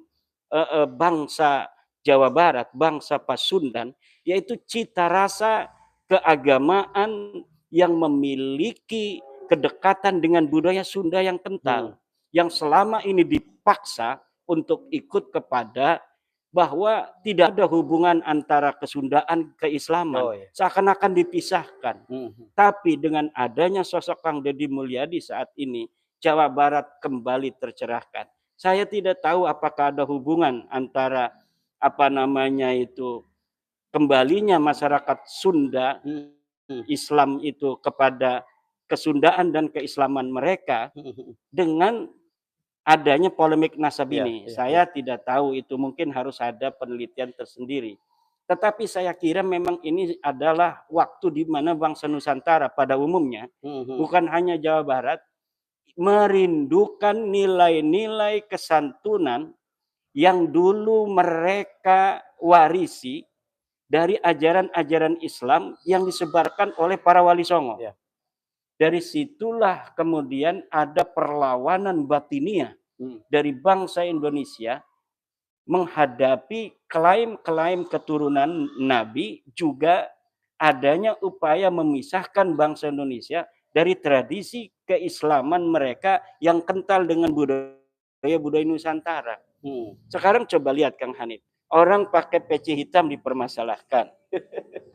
bangsa Jawa Barat, bangsa Pasundan, yaitu cita rasa keagamaan yang memiliki kedekatan dengan budaya Sunda yang kental, yang selama ini dipaksa untuk ikut kepada bahwa tidak ada hubungan antara kesundaan keislaman, seakan-akan dipisahkan. Tapi dengan adanya sosok Kang Deddy Mulyadi saat ini, Jawa Barat kembali tercerahkan. Saya tidak tahu apakah ada hubungan antara apa namanya itu kembalinya masyarakat Sunda Islam itu kepada kesundaan dan keislaman mereka dengan adanya polemik nasab ini. Saya tidak tahu, itu mungkin harus ada penelitian tersendiri. Tetapi saya kira memang ini adalah waktu di mana bangsa Nusantara pada umumnya, bukan hanya Jawa Barat, merindukan nilai-nilai kesantunan yang dulu mereka warisi dari ajaran-ajaran Islam yang disebarkan oleh para wali songo. Dari situlah kemudian ada perlawanan batiniah dari bangsa Indonesia menghadapi klaim-klaim keturunan Nabi, juga adanya upaya memisahkan bangsa Indonesia dari tradisi keislaman mereka yang kental dengan budaya Nusantara. Sekarang coba lihat Kang Hanif, orang pakai peci hitam dipermasalahkan.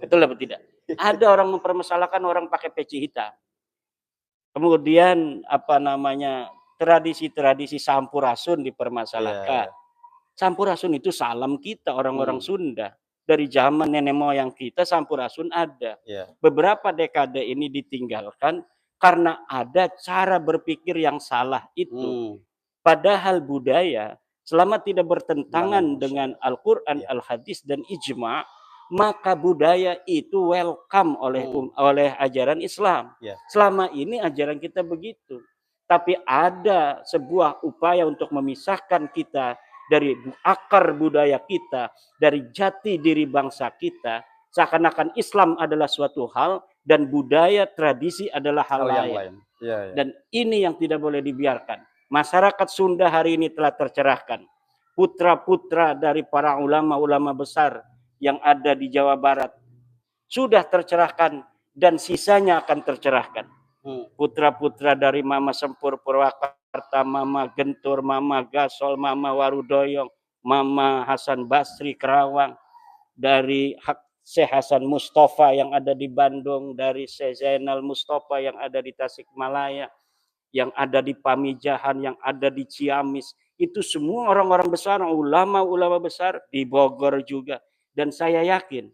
Betul atau tidak? Ada orang mempermasalahkan orang pakai peci hitam. Kemudian apa namanya, tradisi-tradisi sampurasun dipermasalahkan. Sampurasun itu salam kita orang-orang Sunda. Dari zaman nenek moyang kita sampurasun ada. Beberapa dekade ini ditinggalkan karena ada cara berpikir yang salah itu. Padahal budaya selama tidak bertentangan dengan Al-Quran, Al-Hadis, dan Ijma', maka budaya itu welcome oleh ajaran Islam. Selama ini ajaran kita begitu. Tapi ada sebuah upaya untuk memisahkan kita dari akar budaya kita, dari jati diri bangsa kita, seakan-akan Islam adalah suatu hal dan budaya tradisi adalah hal lain. Dan ini yang tidak boleh dibiarkan. Masyarakat Sunda hari ini telah tercerahkan. Putra-putra dari para ulama-ulama besar yang ada di Jawa Barat sudah tercerahkan dan sisanya akan tercerahkan. Putra-putra dari Mama Sempur Purwakarta, Mama Gentur, Mama Gasol, Mama Warudoyong, Mama Hasan Basri Kerawang, dari Syekh Hasan Mustafa yang ada di Bandung, dari Syekh Zainal Mustafa yang ada di Tasikmalaya, yang ada di Pamijahan, yang ada di Ciamis, itu semua orang-orang besar, ulama-ulama besar, di Bogor juga. Dan saya yakin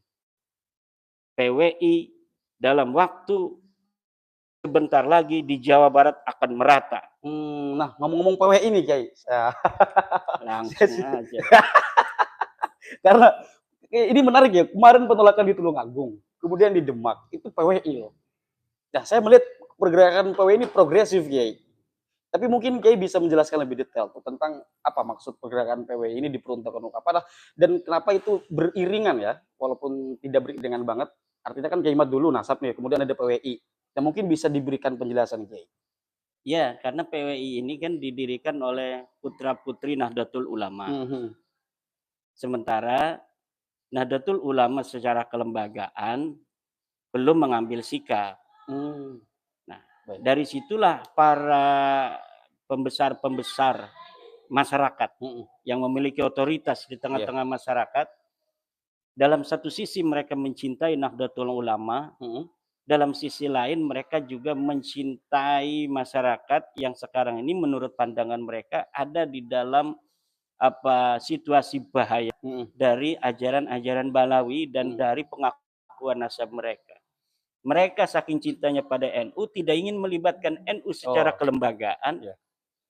PWI dalam waktu sebentar lagi di Jawa Barat akan merata. Nah, ngomong-ngomong PWI nih, Kiai. Langsung aja. Karena ini menarik ya, kemarin penolakan di Tulungagung, kemudian di Demak, itu PWI loh. Nah, saya melihat pergerakan PWI ini progresif, Kiai. Tapi mungkin Kiai bisa menjelaskan lebih detail tuh tentang apa maksud pergerakan PWI ini diperuntukkan untuk apa dan kenapa itu beriringan ya, walaupun tidak beriringan banget. Artinya kan Kiai Mat dulu nasabnya, kemudian ada PWI. Dan mungkin bisa diberikan penjelasan, Kiai. Ya, karena PWI ini kan didirikan oleh putra-putri Nahdlatul Ulama. Sementara Nahdlatul Ulama secara kelembagaan belum mengambil sikap. Nah, dari situlah para pembesar-pembesar masyarakat yang memiliki otoritas di tengah-tengah masyarakat, dalam satu sisi mereka mencintai Nahdlatul Ulama, dalam sisi lain mereka juga mencintai masyarakat yang sekarang ini menurut pandangan mereka ada di dalam situasi bahaya dari ajaran-ajaran Balawi dan dari pengakuan nasab mereka. Mereka saking cintanya pada NU tidak ingin melibatkan NU secara kelembagaan,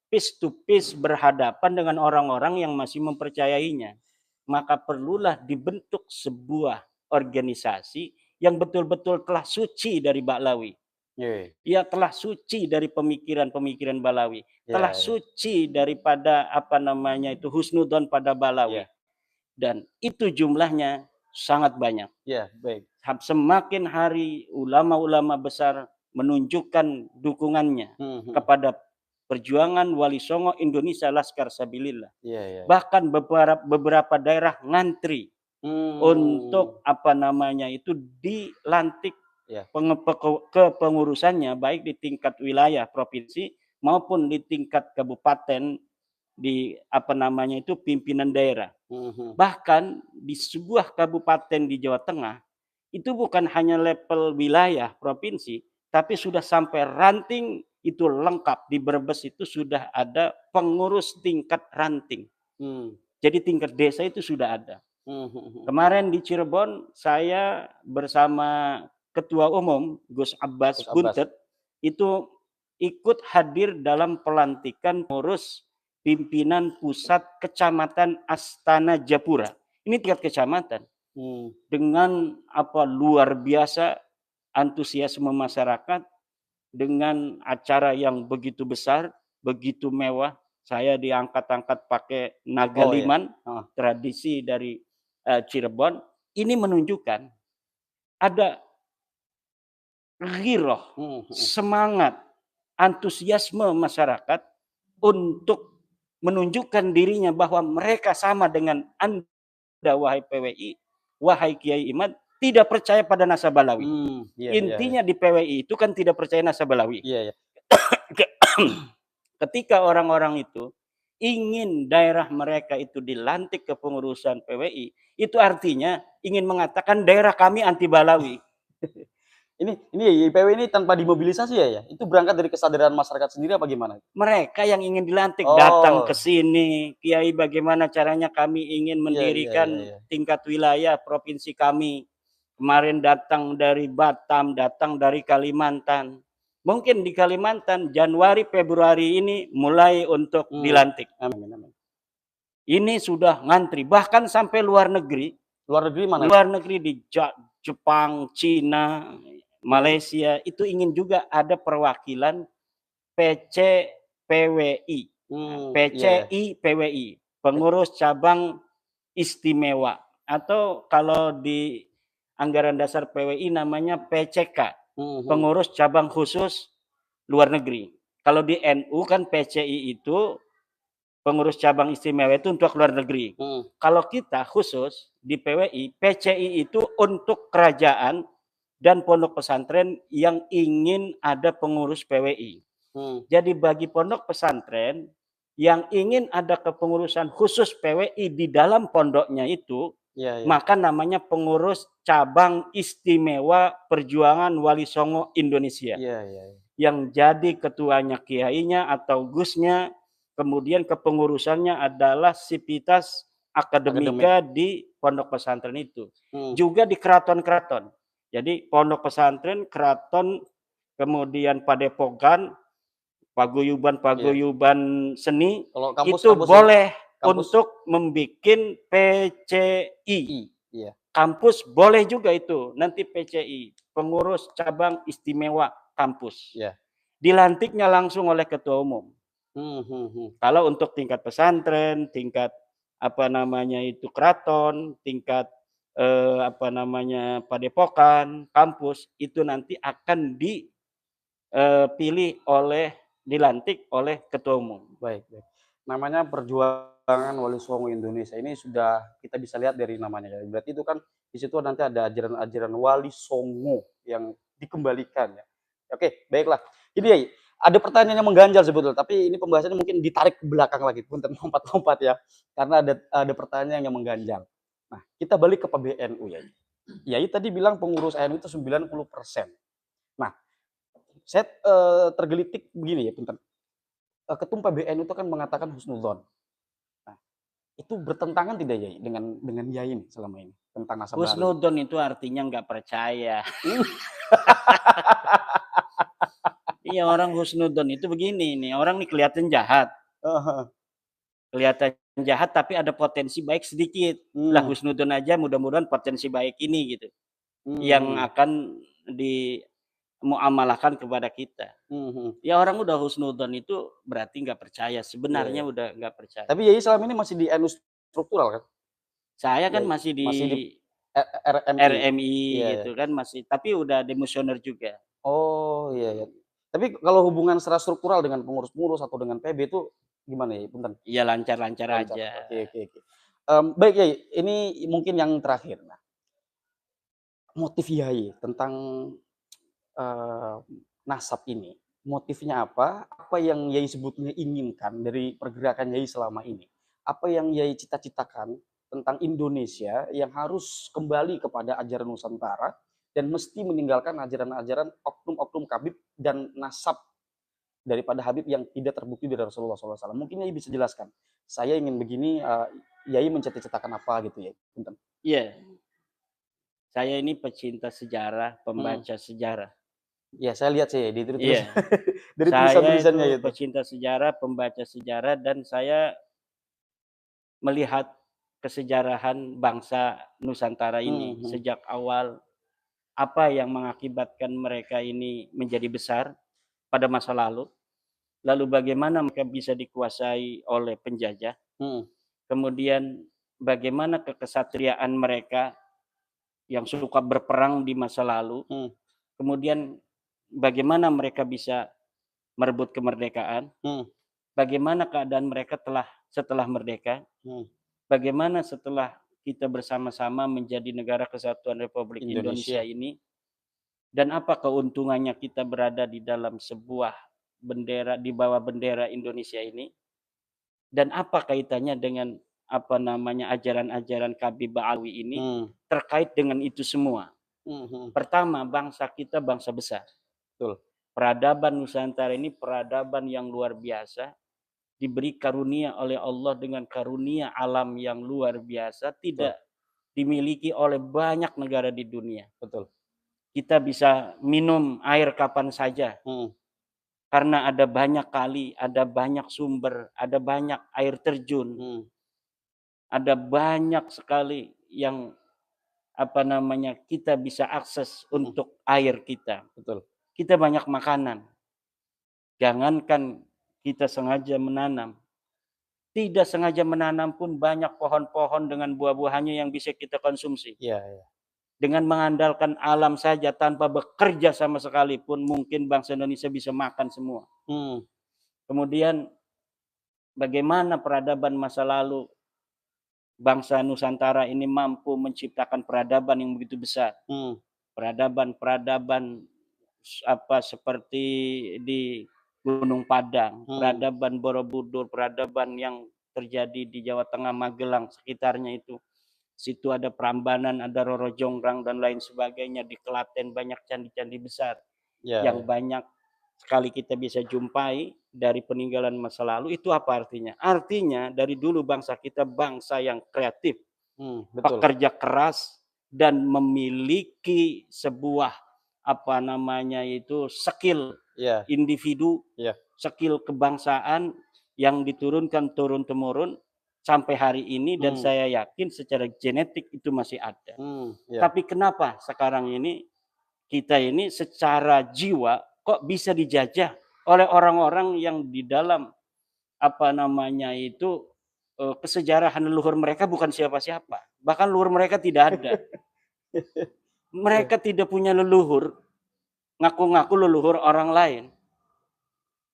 face to face berhadapan dengan orang-orang yang masih mempercayainya. Maka perlulah dibentuk sebuah organisasi yang betul-betul telah suci dari Balawi. Ia telah suci dari pemikiran-pemikiran Balawi, telah suci daripada husnudon pada Balawi. Dan itu jumlahnya sangat banyak. Baik. Semakin hari ulama-ulama besar menunjukkan dukungannya kepada perjuangan Wali Songo Indonesia Laskar Sabilillah. Bahkan beberapa daerah ngantri untuk dilantik kepengurusannya baik di tingkat wilayah provinsi maupun di tingkat kabupaten di pimpinan daerah. Bahkan di sebuah kabupaten di Jawa Tengah itu bukan hanya level wilayah provinsi, tapi sudah sampai ranting itu lengkap. Di Brebes itu sudah ada pengurus tingkat ranting. Jadi tingkat desa itu sudah ada. Kemarin di Cirebon saya bersama Ketua Umum Gus Abbas Buntet itu ikut hadir dalam pelantikan pengurus pimpinan pusat Kecamatan Astana Japura. Ini tingkat kecamatan. Dengan luar biasa antusiasme masyarakat, dengan acara yang begitu besar, begitu mewah. Saya diangkat-angkat pakai nagaliman, tradisi dari Cirebon. Ini menunjukkan ada ghiroh, semangat, antusiasme masyarakat untuk menunjukkan dirinya bahwa mereka sama dengan Anda, wahai PWI, wahai Kiai Imad, tidak percaya pada nasab Balawi. Intinya di PWI itu kan tidak percaya nasab Balawi. Ketika orang-orang itu ingin daerah mereka itu dilantik kepengurusan PWI, itu artinya ingin mengatakan daerah kami anti Balawi. Ini IPW ini tanpa dimobilisasi ya? Itu berangkat dari kesadaran masyarakat sendiri apa gimana? Mereka yang ingin dilantik Oh. datang ke sini, Kiai bagaimana caranya kami ingin Iya, mendirikan iya. tingkat wilayah provinsi kami. Kemarin datang dari Batam, datang dari Kalimantan. Mungkin di Kalimantan Januari Februari ini mulai untuk dilantik. Amin, amin. Ini sudah ngantri, bahkan sampai luar negeri. Luar negeri mana? Luar negeri di Jepang, Cina, Malaysia itu ingin juga ada perwakilan PCPWI. PCI PWI, pengurus cabang istimewa, atau kalau di anggaran dasar PWI namanya PCK, pengurus cabang khusus luar negeri. Kalau di NU kan PCI itu pengurus cabang istimewa itu untuk luar negeri. Kalau kita khusus di PWI, PCI itu untuk kerajaan dan pondok pesantren yang ingin ada pengurus PWI. Jadi bagi pondok pesantren yang ingin ada kepengurusan khusus PWI di dalam pondoknya itu, maka namanya pengurus cabang istimewa Perjuangan Wali Songo Indonesia. Yang jadi ketuanya kiainya atau gusnya, kemudian kepengurusannya adalah sivitas akademika di pondok pesantren itu. Juga di keraton-keraton. Jadi pondok pesantren, keraton, kemudian padepokan, paguyuban seni, kampus, itu boleh untuk membuat PCI. Kampus boleh juga itu, nanti PCI, pengurus cabang istimewa kampus. Dilantiknya langsung oleh ketua umum. Kalau untuk tingkat pesantren, tingkat keraton, tingkat padepokan, kampus, itu nanti akan dilantik oleh ketua umum. Baik. Namanya Perjuangan Wali Songo Indonesia ini sudah kita bisa lihat dari namanya. Berarti itu kan di situ nanti ada ajaran-ajaran Wali Songo yang dikembalikan ya. Oke, baiklah. Ini ya, ada pertanyaan yang mengganjal sebetulnya, tapi ini pembahasannya mungkin ditarik ke belakang lagi, punten lompat-lompat ya. Karena ada pertanyaan yang mengganjal. Nah, kita balik ke PBNU ya. Yai tadi bilang pengurus NU itu 90%. Nah, saya tergelitik begini ya, punten. Ketum PBNU itu kan mengatakan husnudzon. Nah, itu bertentangan tidak Yai dengan Yai ini selama ini tentang nasab baru? Husnudzon itu artinya nggak percaya. Iya, orang husnudzon itu begini nih, orang nih kelihatan jahat. Kelihatan jahat tapi ada potensi baik sedikit. Lah husnudzon aja mudah-mudahan potensi baik ini gitu. Yang akan dimuamalahkan kepada kita. Ya orang udah husnudzon itu berarti nggak percaya. Sebenarnya udah nggak percaya. Tapi Yai selama ini masih di NU struktural kan? Saya kan masih di RMI gitu kan, masih, tapi udah demosioner juga. Oh iya. Tapi kalau hubungan secara struktural dengan pengurus-pengurus atau dengan PB itu gimana ya? Punten. Iya, lancar-lancar aja. Oke. Baik Yai, ini mungkin yang terakhir. Nah, motif Yai tentang nasab ini, motifnya apa? Apa yang Yai sebetulnya inginkan dari pergerakan Yai selama ini? Apa yang Yai cita-citakan tentang Indonesia yang harus kembali kepada ajaran Nusantara dan mesti meninggalkan ajaran-ajaran oknum-oknum Habib dan nasab daripada Habib yang tidak terbukti dari Rasulullah SAW. Mungkin Yai bisa jelaskan. Saya ingin begini, Yai mencita-citakan apa gitu ya? Iya. Saya ini pecinta sejarah, pembaca sejarah. Ya, saya lihat sih di Iya. dari tulisan-tulisannya itu. Pecinta sejarah, pembaca sejarah, dan saya melihat kesejarahan bangsa Nusantara ini sejak awal, apa yang mengakibatkan mereka ini menjadi besar pada masa lalu, lalu bagaimana mereka bisa dikuasai oleh penjajah, kemudian bagaimana kekesatriaan mereka yang suka berperang di masa lalu, kemudian bagaimana mereka bisa merebut kemerdekaan, bagaimana keadaan mereka setelah merdeka, bagaimana setelah kita bersama-sama menjadi negara kesatuan Republik Indonesia ini, dan apa keuntungannya kita berada di dalam sebuah bendera, di bawah bendera Indonesia ini, Dan apa kaitannya dengan apa namanya ajaran-ajaran KB Ba'alawi ini terkait dengan itu semua? Pertama, bangsa kita bangsa besar. Betul. Peradaban Nusantara ini peradaban yang luar biasa, diberi karunia oleh Allah dengan karunia alam yang luar biasa, tidak dimiliki oleh banyak negara di dunia. Betul. Kita bisa minum air kapan saja. Karena ada banyak kali, ada banyak sumber, ada banyak air terjun. Ada banyak sekali yang apa namanya kita bisa akses untuk air kita. Betul. Kita banyak makanan. Jangankan kita sengaja menanam. Tidak sengaja menanam pun banyak pohon-pohon dengan buah-buahannya yang bisa kita konsumsi. Iya. Dengan mengandalkan alam saja tanpa bekerja sama sekali pun mungkin bangsa Indonesia bisa makan semua. Kemudian bagaimana peradaban masa lalu bangsa Nusantara ini mampu menciptakan peradaban yang begitu besar. Peradaban apa seperti di Gunung Padang, peradaban Borobudur, peradaban yang terjadi di Jawa Tengah, Magelang, sekitarnya itu. Situ ada Prambanan, ada Roro Jonggrang dan lain sebagainya. Di Klaten banyak candi-candi besar yang banyak sekali kita bisa jumpai dari peninggalan masa lalu. Itu apa artinya? Artinya dari dulu bangsa kita bangsa yang kreatif, pekerja keras dan memiliki sebuah apa namanya itu skill individu, skill kebangsaan yang diturunkan turun-temurun sampai hari ini, dan saya yakin secara genetik itu masih ada. Tapi kenapa sekarang ini kita ini secara jiwa kok bisa dijajah oleh orang-orang yang di dalam apa namanya itu kesejarahan leluhur mereka bukan siapa-siapa. Bahkan leluhur mereka tidak ada. Mereka tidak punya leluhur, ngaku-ngaku leluhur orang lain.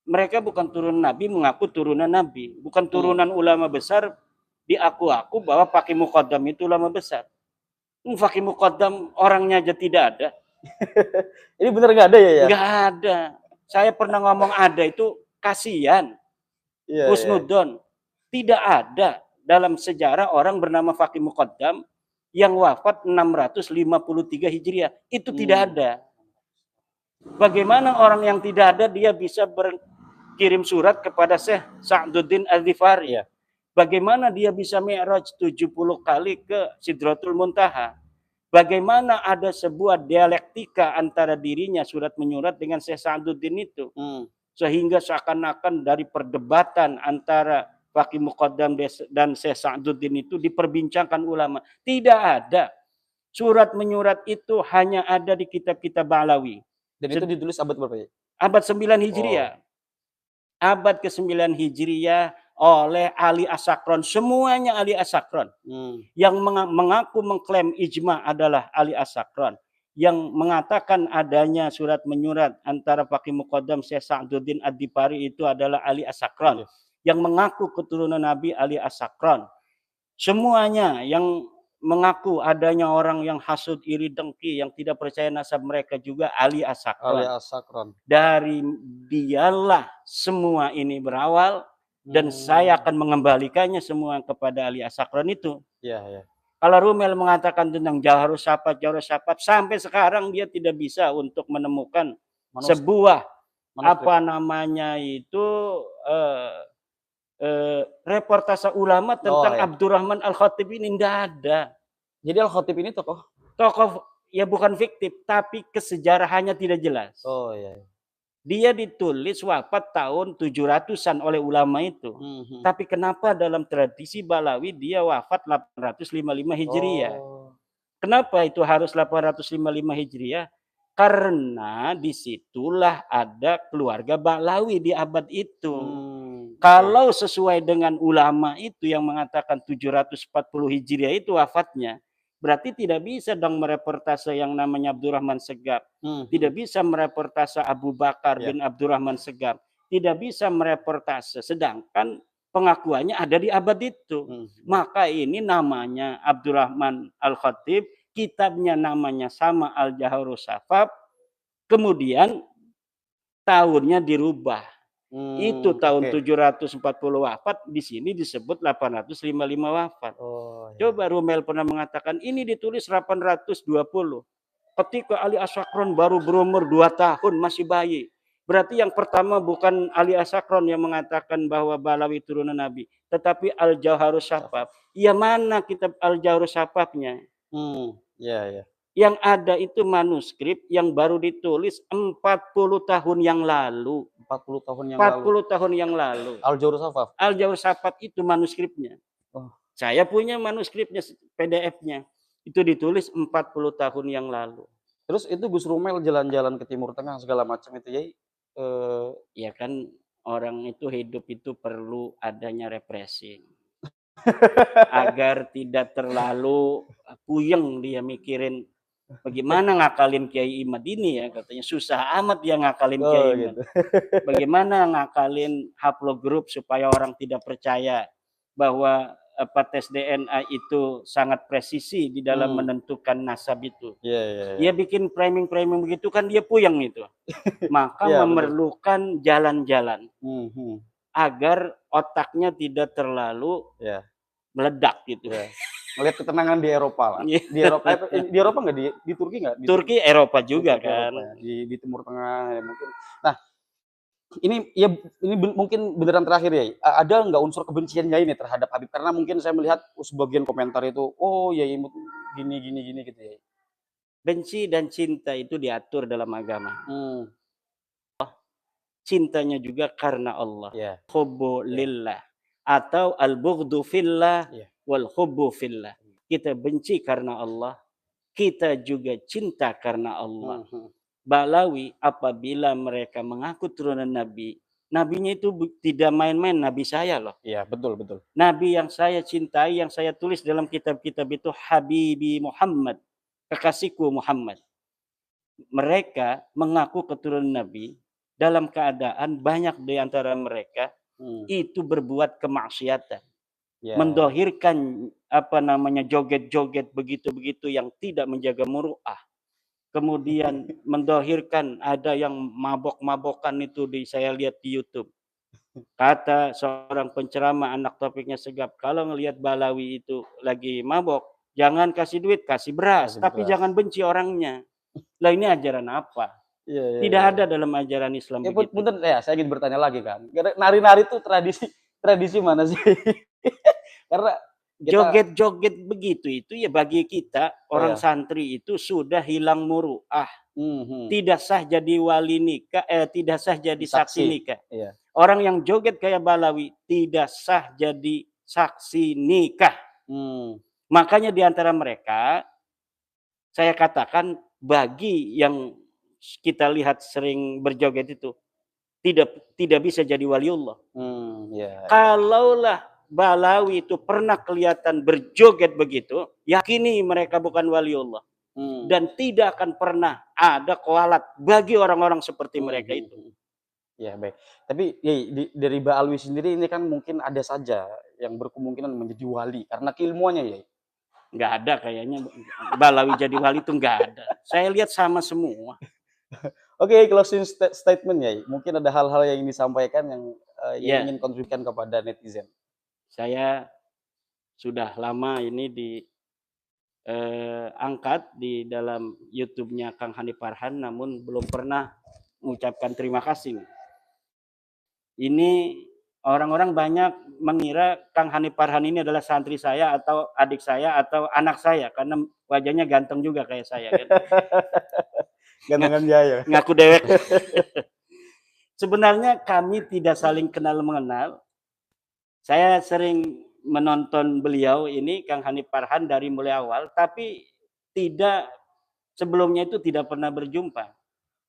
Mereka bukan turunan Nabi, mengaku turunan Nabi. Bukan turunan ulama besar, diaku-aku bahwa Faqih Muqaddam itu ulama besar. Faqih Muqaddam orangnya aja tidak ada. Ini benar nggak ada ya? Nggak ada. Saya pernah ngomong ada itu kasihan. Husnudon. Tidak ada dalam sejarah orang bernama Faqih Muqaddam yang wafat 653 Hijriah. Itu tidak ada. Bagaimana orang yang tidak ada dia bisa berkirim surat kepada Syekh Sa'duddin Al-Ghifari? Bagaimana dia bisa mi'raj 70 kali ke Sidratul Muntaha? Bagaimana ada sebuah dialektika antara dirinya surat menyurat dengan Syekh Sa'duddin itu? Sehingga seakan-akan dari perdebatan antara Faqih Muqaddam dan Syekh Sa'duddin itu diperbincangkan ulama. Tidak ada. Surat menyurat itu hanya ada di kitab-kitab Ba'alawi. Dan itu ditulis abad berapa ya? Abad 9 Hijriah. Abad ke-9 Hijriah oleh Ali As-Sakron. Semuanya Ali As-Sakron. Yang mengaku mengklaim ijma adalah Ali As-Sakron. Yang mengatakan adanya surat menyurat antara Faqih Muqaddam Syekh Sa'duddin Ad-Dipari itu adalah Ali As-Sakron. Yang mengaku keturunan Nabi Ali As-Sakron. Semuanya yang mengaku adanya orang yang hasud, iri, dengki, yang tidak percaya nasab mereka juga Ali As-Sakron. Dari dialah semua ini berawal, dan saya akan mengembalikannya semua kepada Ali As-Sakron itu. Kalau Rumel mengatakan tentang Jawharus Syafaat, sampai sekarang dia tidak bisa untuk menemukan sebuah apa namanya itu reportase ulama tentang Abdurrahman Al-Khatib ini tidak ada. Jadi Al-Khatib ini tokoh ya bukan fiktif, tapi kesejarahannya tidak jelas. Dia ditulis wafat tahun 700-an oleh ulama itu. Tapi kenapa dalam tradisi Balawi dia wafat 855 Hijriah? Kenapa itu harus 855 Hijriah? Karena disitulah ada keluarga Ba'alawi di abad itu. Kalau sesuai dengan ulama itu yang mengatakan 740 Hijriah itu wafatnya, berarti tidak bisa dong mereportase yang namanya Abdurrahman Segaf. Tidak bisa mereportase Abu Bakar bin Abdurrahman Segaf. Tidak bisa mereportase. Sedangkan pengakuannya ada di abad itu. Maka ini namanya Abdurrahman Al-Khatib. Kitabnya namanya sama Al-Jawharus Syafaat. Kemudian tahunnya dirubah. Itu tahun Oke. 740 wafat, di sini disebut 855 wafat. Oh, ya. Coba Rumel pernah mengatakan ini ditulis 820. Ketika Ali As-Sakron baru berumur 2 tahun, masih bayi. Berarti yang pertama bukan Ali As-Sakron yang mengatakan bahwa Balawi turunan Nabi, tetapi Al-Jauharus Syafaf. Ya mana kitab Al-Jauharus Syafafnya? Ya, ya. Yang ada itu manuskrip yang baru ditulis 40 tahun yang lalu. 40 tahun yang lalu. 40 tahun yang lalu. Al-Jawrus Syafaf. Al-Jauharus Syafaf itu manuskripnya. Oh. Saya punya manuskripnya, PDF-nya. Itu ditulis 40 tahun yang lalu. Terus itu Gus Rumel jalan-jalan ke Timur Tengah segala macam itu ya. Ya kan orang itu hidup itu perlu adanya represi. Agar tidak terlalu puyeng dia mikirin bagaimana ngakalin Kiai Imad ini ya, katanya susah amat dia ngakalin Kiai Imad. Gitu. Bagaimana ngakalin haplogroup supaya orang tidak percaya bahwa tes DNA itu sangat presisi di dalam menentukan nasab itu. Dia bikin framing-framing begitu kan dia puyeng itu. Maka memerlukan jalan-jalan agar otaknya tidak terlalu meledak gitu. Melihat ketenangan di Eropa lah. Di Eropa nggak, di Turki nggak? Turki Eropa juga kan. Eropa, ya. Di Timur Tengah ya mungkin. Nah, ini mungkin beneran terakhir ya. Ada nggak unsur kebencian Yai ini terhadap Habib? Karena mungkin saya melihat sebagian komentar itu, oh Yai gini gitu ya. Benci dan cinta itu diatur dalam agama. Cintanya juga karena Allah. Hubbu lillah atau al-bughdu fillah wal hubbu fillah. Kita benci karena Allah, kita juga cinta karena Allah. Balawi apabila mereka mengaku turunan Nabi, nabinya itu tidak main-main, nabi saya loh. Iya, betul. Nabi yang saya cintai, yang saya tulis dalam kitab-kitab itu Habibi Muhammad, kekasihku Muhammad. Mereka mengaku keturunan Nabi dalam keadaan banyak di antara mereka itu berbuat kemaksiatan. Mendohirkan joget-joget begitu-begitu yang tidak menjaga muru'ah. Kemudian mendohirkan ada yang mabok-mabokan itu saya lihat di YouTube. Kata seorang penceramah anak topiknya Segap, kalau ngelihat Balawi itu lagi mabok, jangan kasih duit, kasih beras, tapi jangan benci orangnya. Lah ini ajaran apa? Tidak ada dalam ajaran Islam begitu. Punten ya, saya ingin bertanya lagi kan. Nari-nari itu tradisi mana sih? Karena joget-joget begitu itu ya bagi kita orang santri itu sudah hilang muru'ah. Tidak sah jadi wali nikah, tidak sah jadi saksi nikah. Orang yang joget kayak Balawi tidak sah jadi saksi nikah. Makanya di antara mereka saya katakan bagi yang kita lihat sering berjoget itu tidak bisa jadi waliullah. Kalaulah Balawi itu pernah kelihatan berjoget begitu, yakini mereka bukan waliullah. Dan tidak akan pernah ada kualat bagi orang-orang seperti mereka itu. Ya baik. Tapi dari Balawi sendiri ini kan mungkin ada saja yang berkemungkinan menjadi wali karena keilmuannya ya. Nggak ada kayaknya Balawi jadi wali itu nggak ada. Saya lihat sama semua. Oke, closing statement ya. Mungkin ada hal-hal yang ingin disampaikan yang ingin kontribusikan kepada netizen. Saya sudah lama ini diangkat di dalam YouTube-nya Kang Hanif Farhan, namun belum pernah mengucapkan terima kasih. Ini orang-orang banyak mengira Kang Hanif Farhan ini adalah santri saya atau adik saya atau anak saya karena wajahnya ganteng juga kayak saya kan. Gantengan jaya. Ngaku dewek. Sebenarnya kami tidak saling kenal mengenal. Saya sering menonton beliau ini Kang Hanif Farhan dari mulai awal, tapi sebelumnya itu tidak pernah berjumpa.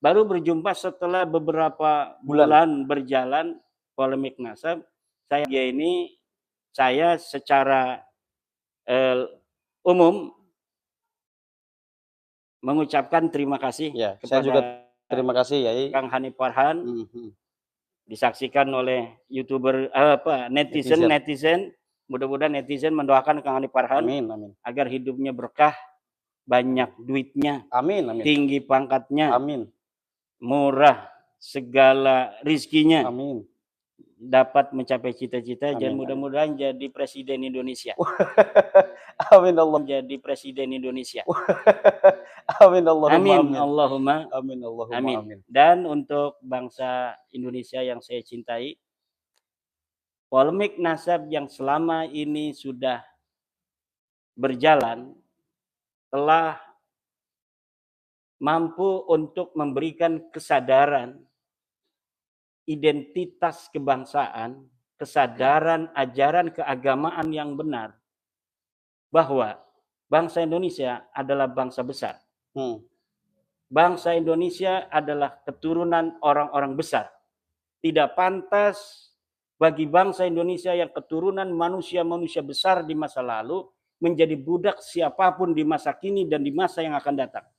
Baru berjumpa setelah beberapa bulan berjalan polemik nasab. Saya secara umum mengucapkan terima kasih kepada saya juga terima kasih ya Kang Hanif Farhan. Disaksikan oleh YouTuber netizen. Mudah-mudahan netizen mendoakan Kang Hanif Farhan agar hidupnya berkah, banyak duitnya, tinggi pangkatnya, murah segala rizkinya, Amin. dapat mencapai cita-cita, dan Amin. mudah-mudahan jadi presiden Indonesia. Amin Allah. Jadi presiden Indonesia. Amin Allahumma Amin, amin. Allahumma Amin Allahumma amin. amin. Dan untuk bangsa Indonesia yang saya cintai, polemik nasab yang selama ini sudah berjalan telah mampu untuk memberikan kesadaran identitas kebangsaan, kesadaran ajaran keagamaan yang benar, bahwa bangsa Indonesia adalah bangsa besar. Bangsa Indonesia adalah keturunan orang-orang besar. Tidak pantas bagi bangsa Indonesia yang keturunan manusia-manusia besar di masa lalu menjadi budak siapapun di masa kini dan di masa yang akan datang.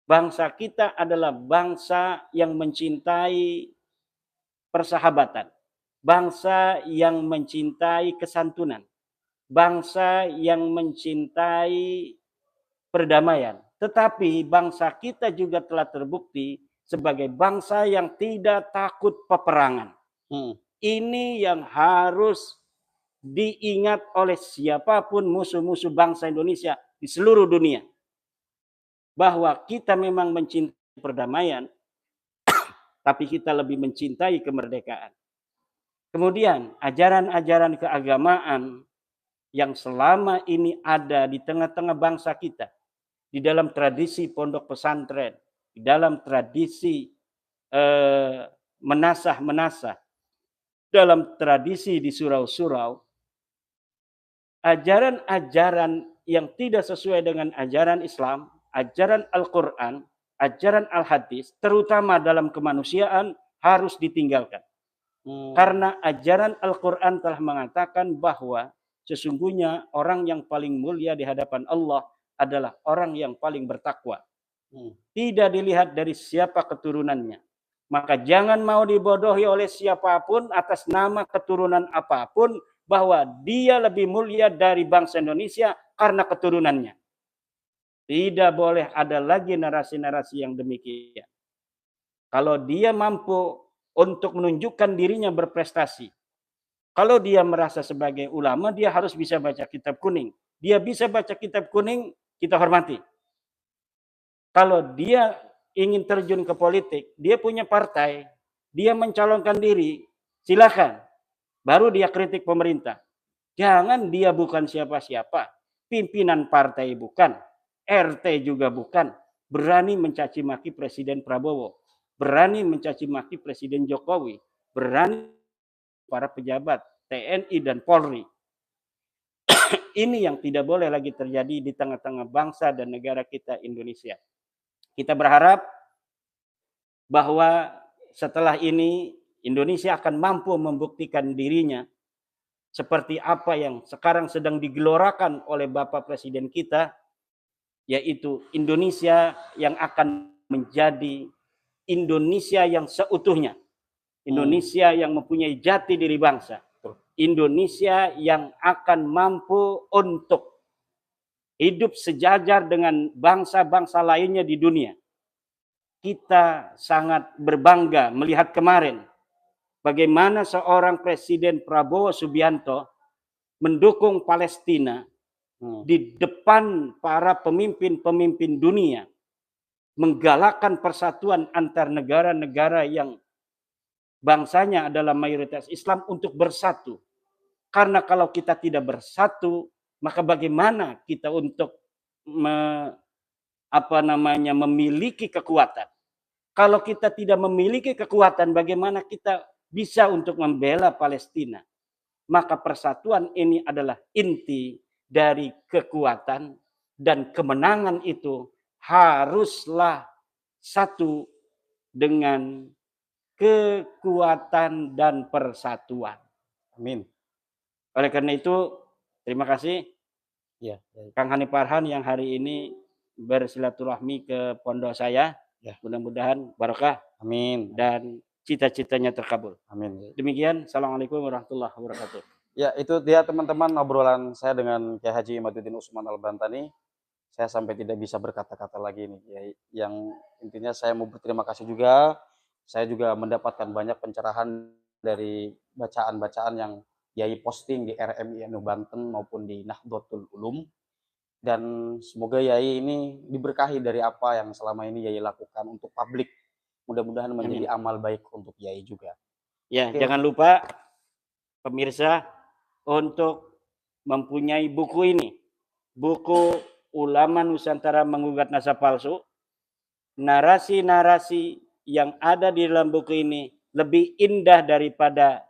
Bangsa kita adalah bangsa yang mencintai persahabatan, bangsa yang mencintai kesantunan, bangsa yang mencintai perdamaian. Tetapi bangsa kita juga telah terbukti sebagai bangsa yang tidak takut peperangan. Ini yang harus diingat oleh siapapun musuh-musuh bangsa Indonesia di seluruh dunia. Bahwa kita memang mencintai perdamaian, tapi kita lebih mencintai kemerdekaan. Kemudian ajaran-ajaran keagamaan yang selama ini ada di tengah-tengah bangsa kita, di dalam tradisi pondok pesantren, di dalam tradisi menasah-menasah, dalam tradisi di surau-surau, ajaran-ajaran yang tidak sesuai dengan ajaran Islam, ajaran Al-Quran, ajaran Al-Hadis, terutama dalam kemanusiaan, harus ditinggalkan. Karena ajaran Al-Quran telah mengatakan bahwa sesungguhnya orang yang paling mulia di hadapan Allah adalah orang yang paling bertakwa. Tidak dilihat dari siapa keturunannya. Maka jangan mau dibodohi oleh siapapun atas nama keturunan apapun bahwa dia lebih mulia dari bangsa Indonesia karena keturunannya. Tidak boleh ada lagi narasi-narasi yang demikian. Kalau dia mampu untuk menunjukkan dirinya berprestasi, kalau dia merasa sebagai ulama, dia harus bisa baca kitab kuning. Dia bisa baca kitab kuning, kita hormati. Kalau dia ingin terjun ke politik, dia punya partai, dia mencalonkan diri, silakan. Baru dia kritik pemerintah. Jangan dia bukan siapa-siapa, pimpinan partai bukan, RT juga bukan, berani mencaci maki Presiden Prabowo, berani mencaci maki Presiden Jokowi, berani para pejabat TNI dan Polri. Ini yang tidak boleh lagi terjadi di tengah-tengah bangsa dan negara kita Indonesia. Kita berharap bahwa setelah ini Indonesia akan mampu membuktikan dirinya seperti apa yang sekarang sedang digelorakan oleh Bapak Presiden kita, yaitu Indonesia yang akan menjadi Indonesia yang seutuhnya. Indonesia yang mempunyai jati diri bangsa. Indonesia yang akan mampu untuk hidup sejajar dengan bangsa-bangsa lainnya di dunia. Kita sangat berbangga melihat kemarin bagaimana seorang Presiden Prabowo Subianto mendukung Palestina di depan para pemimpin-pemimpin dunia, menggalakkan persatuan antar negara-negara yang bangsanya adalah mayoritas Islam untuk bersatu. Karena kalau kita tidak bersatu, maka bagaimana kita untuk memiliki kekuatan? Kalau kita tidak memiliki kekuatan, bagaimana kita bisa untuk membela Palestina? Maka persatuan ini adalah inti dari kekuatan, dan kemenangan itu haruslah satu dengan kekuatan dan persatuan. Amin. Oleh karena itu, terima kasih Ya, Kang Hanif Farhan yang hari ini bersilaturahmi ke pondok saya. Ya. Mudah-mudahan barokah. Amin. Dan cita-citanya terkabul. Amin. Demikian, Assalamualaikum warahmatullahi wabarakatuh. Ya, itu dia teman-teman obrolan saya dengan Kiai Haji Imaduddin Usman Al-Bantani. Saya sampai tidak bisa berkata-kata lagi nih, ya. Yang intinya saya mau berterima kasih juga Saya juga mendapatkan banyak pencerahan dari bacaan-bacaan yang Yai posting di RMI Banten maupun di Nahdlatul Ulum, dan semoga Yai ini diberkahi dari apa yang selama ini Yai lakukan untuk publik. Mudah-mudahan menjadi amal baik untuk Yai juga. Ya, Oke. jangan lupa pemirsa untuk mempunyai buku ini. Buku Ulama Nusantara Menggugat Nasab Palsu. Narasi-narasi yang ada di dalam buku ini lebih indah daripada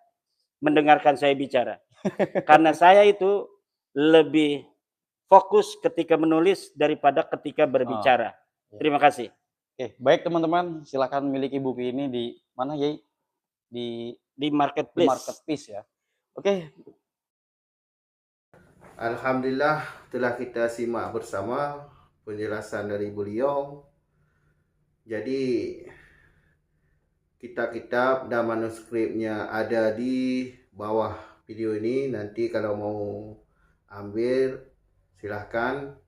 mendengarkan saya bicara. Karena saya itu lebih fokus ketika menulis daripada ketika berbicara. Terima kasih. Oke, baik teman-teman, silakan miliki buku ini di mana Yai? Di marketplace ya. Oke. Alhamdulillah telah kita simak bersama penjelasan dari beliau. Jadi kitab-kitab dan manuskripnya ada di bawah video ini. Nanti kalau mau ambil silahkan.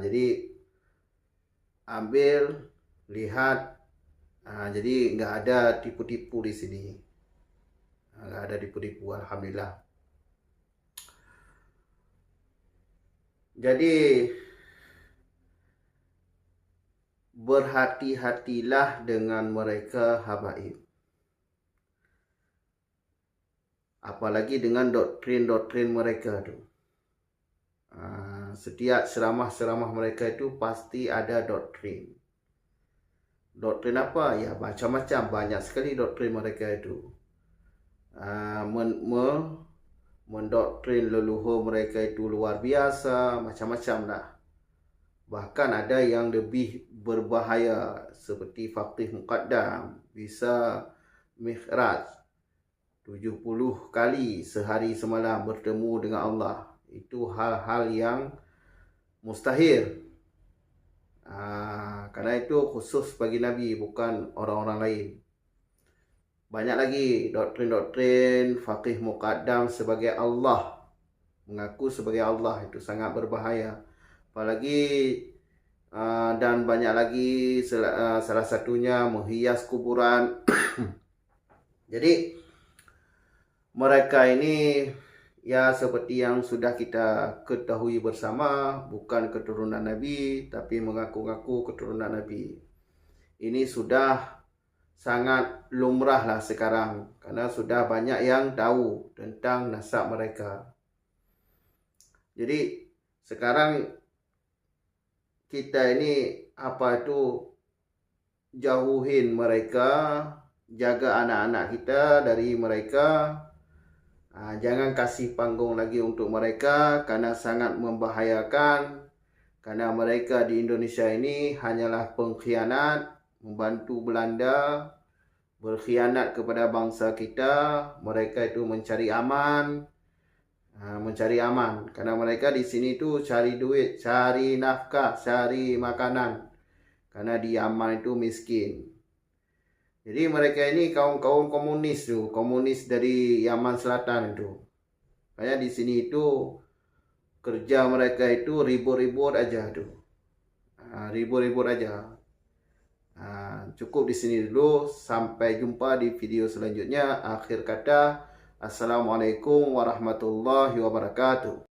Jadi ambil, lihat. Jadi nggak ada tipu-tipu di sini. Nggak ada tipu-tipu, alhamdulillah. Jadi berhati-hatilah dengan mereka habaib. Apalagi dengan doktrin-doktrin mereka tu. Setiap ceramah-ceramah mereka itu pasti ada doktrin. Doktrin apa? Ya macam-macam, banyak sekali doktrin mereka itu. Mendoktrin leluhur mereka itu luar biasa, macam-macam lah. Bahkan ada yang lebih berbahaya seperti faqih muqaddam, bisa mi'raj 70 kali sehari semalam bertemu dengan Allah. Itu hal-hal yang mustahil. Karena itu khusus bagi Nabi, bukan orang-orang lain. Banyak lagi doktrin-doktrin faqih muqaddam sebagai Allah, mengaku sebagai Allah, itu sangat berbahaya. Apalagi dan banyak lagi, salah satunya menghias kuburan. Jadi mereka ini ya seperti yang sudah kita ketahui bersama, bukan keturunan Nabi, tapi mengaku-ngaku keturunan Nabi. Ini sudah sangat lumrah lah sekarang, karena sudah banyak yang tahu tentang nasab mereka. Jadi sekarang kita ini jauhin mereka, jaga anak-anak kita dari mereka. Jangan kasih panggung lagi untuk mereka, karena sangat membahayakan. Karena mereka di Indonesia ini hanyalah pengkhianat, membantu Belanda, berkhianat kepada bangsa kita. Mereka itu mencari aman, karena mereka di sini tuh cari duit, cari nafkah, cari makanan, karena di Yaman itu miskin. Jadi mereka ini kaum komunis tuh, komunis dari Yaman Selatan itu. Kayak di sini itu kerja mereka itu ribut-ribut aja tuh, ribut-ribut aja. Cukup di sini dulu, sampai jumpa di video selanjutnya. Akhir kata, Assalamualaikum warahmatullahi wabarakatuh.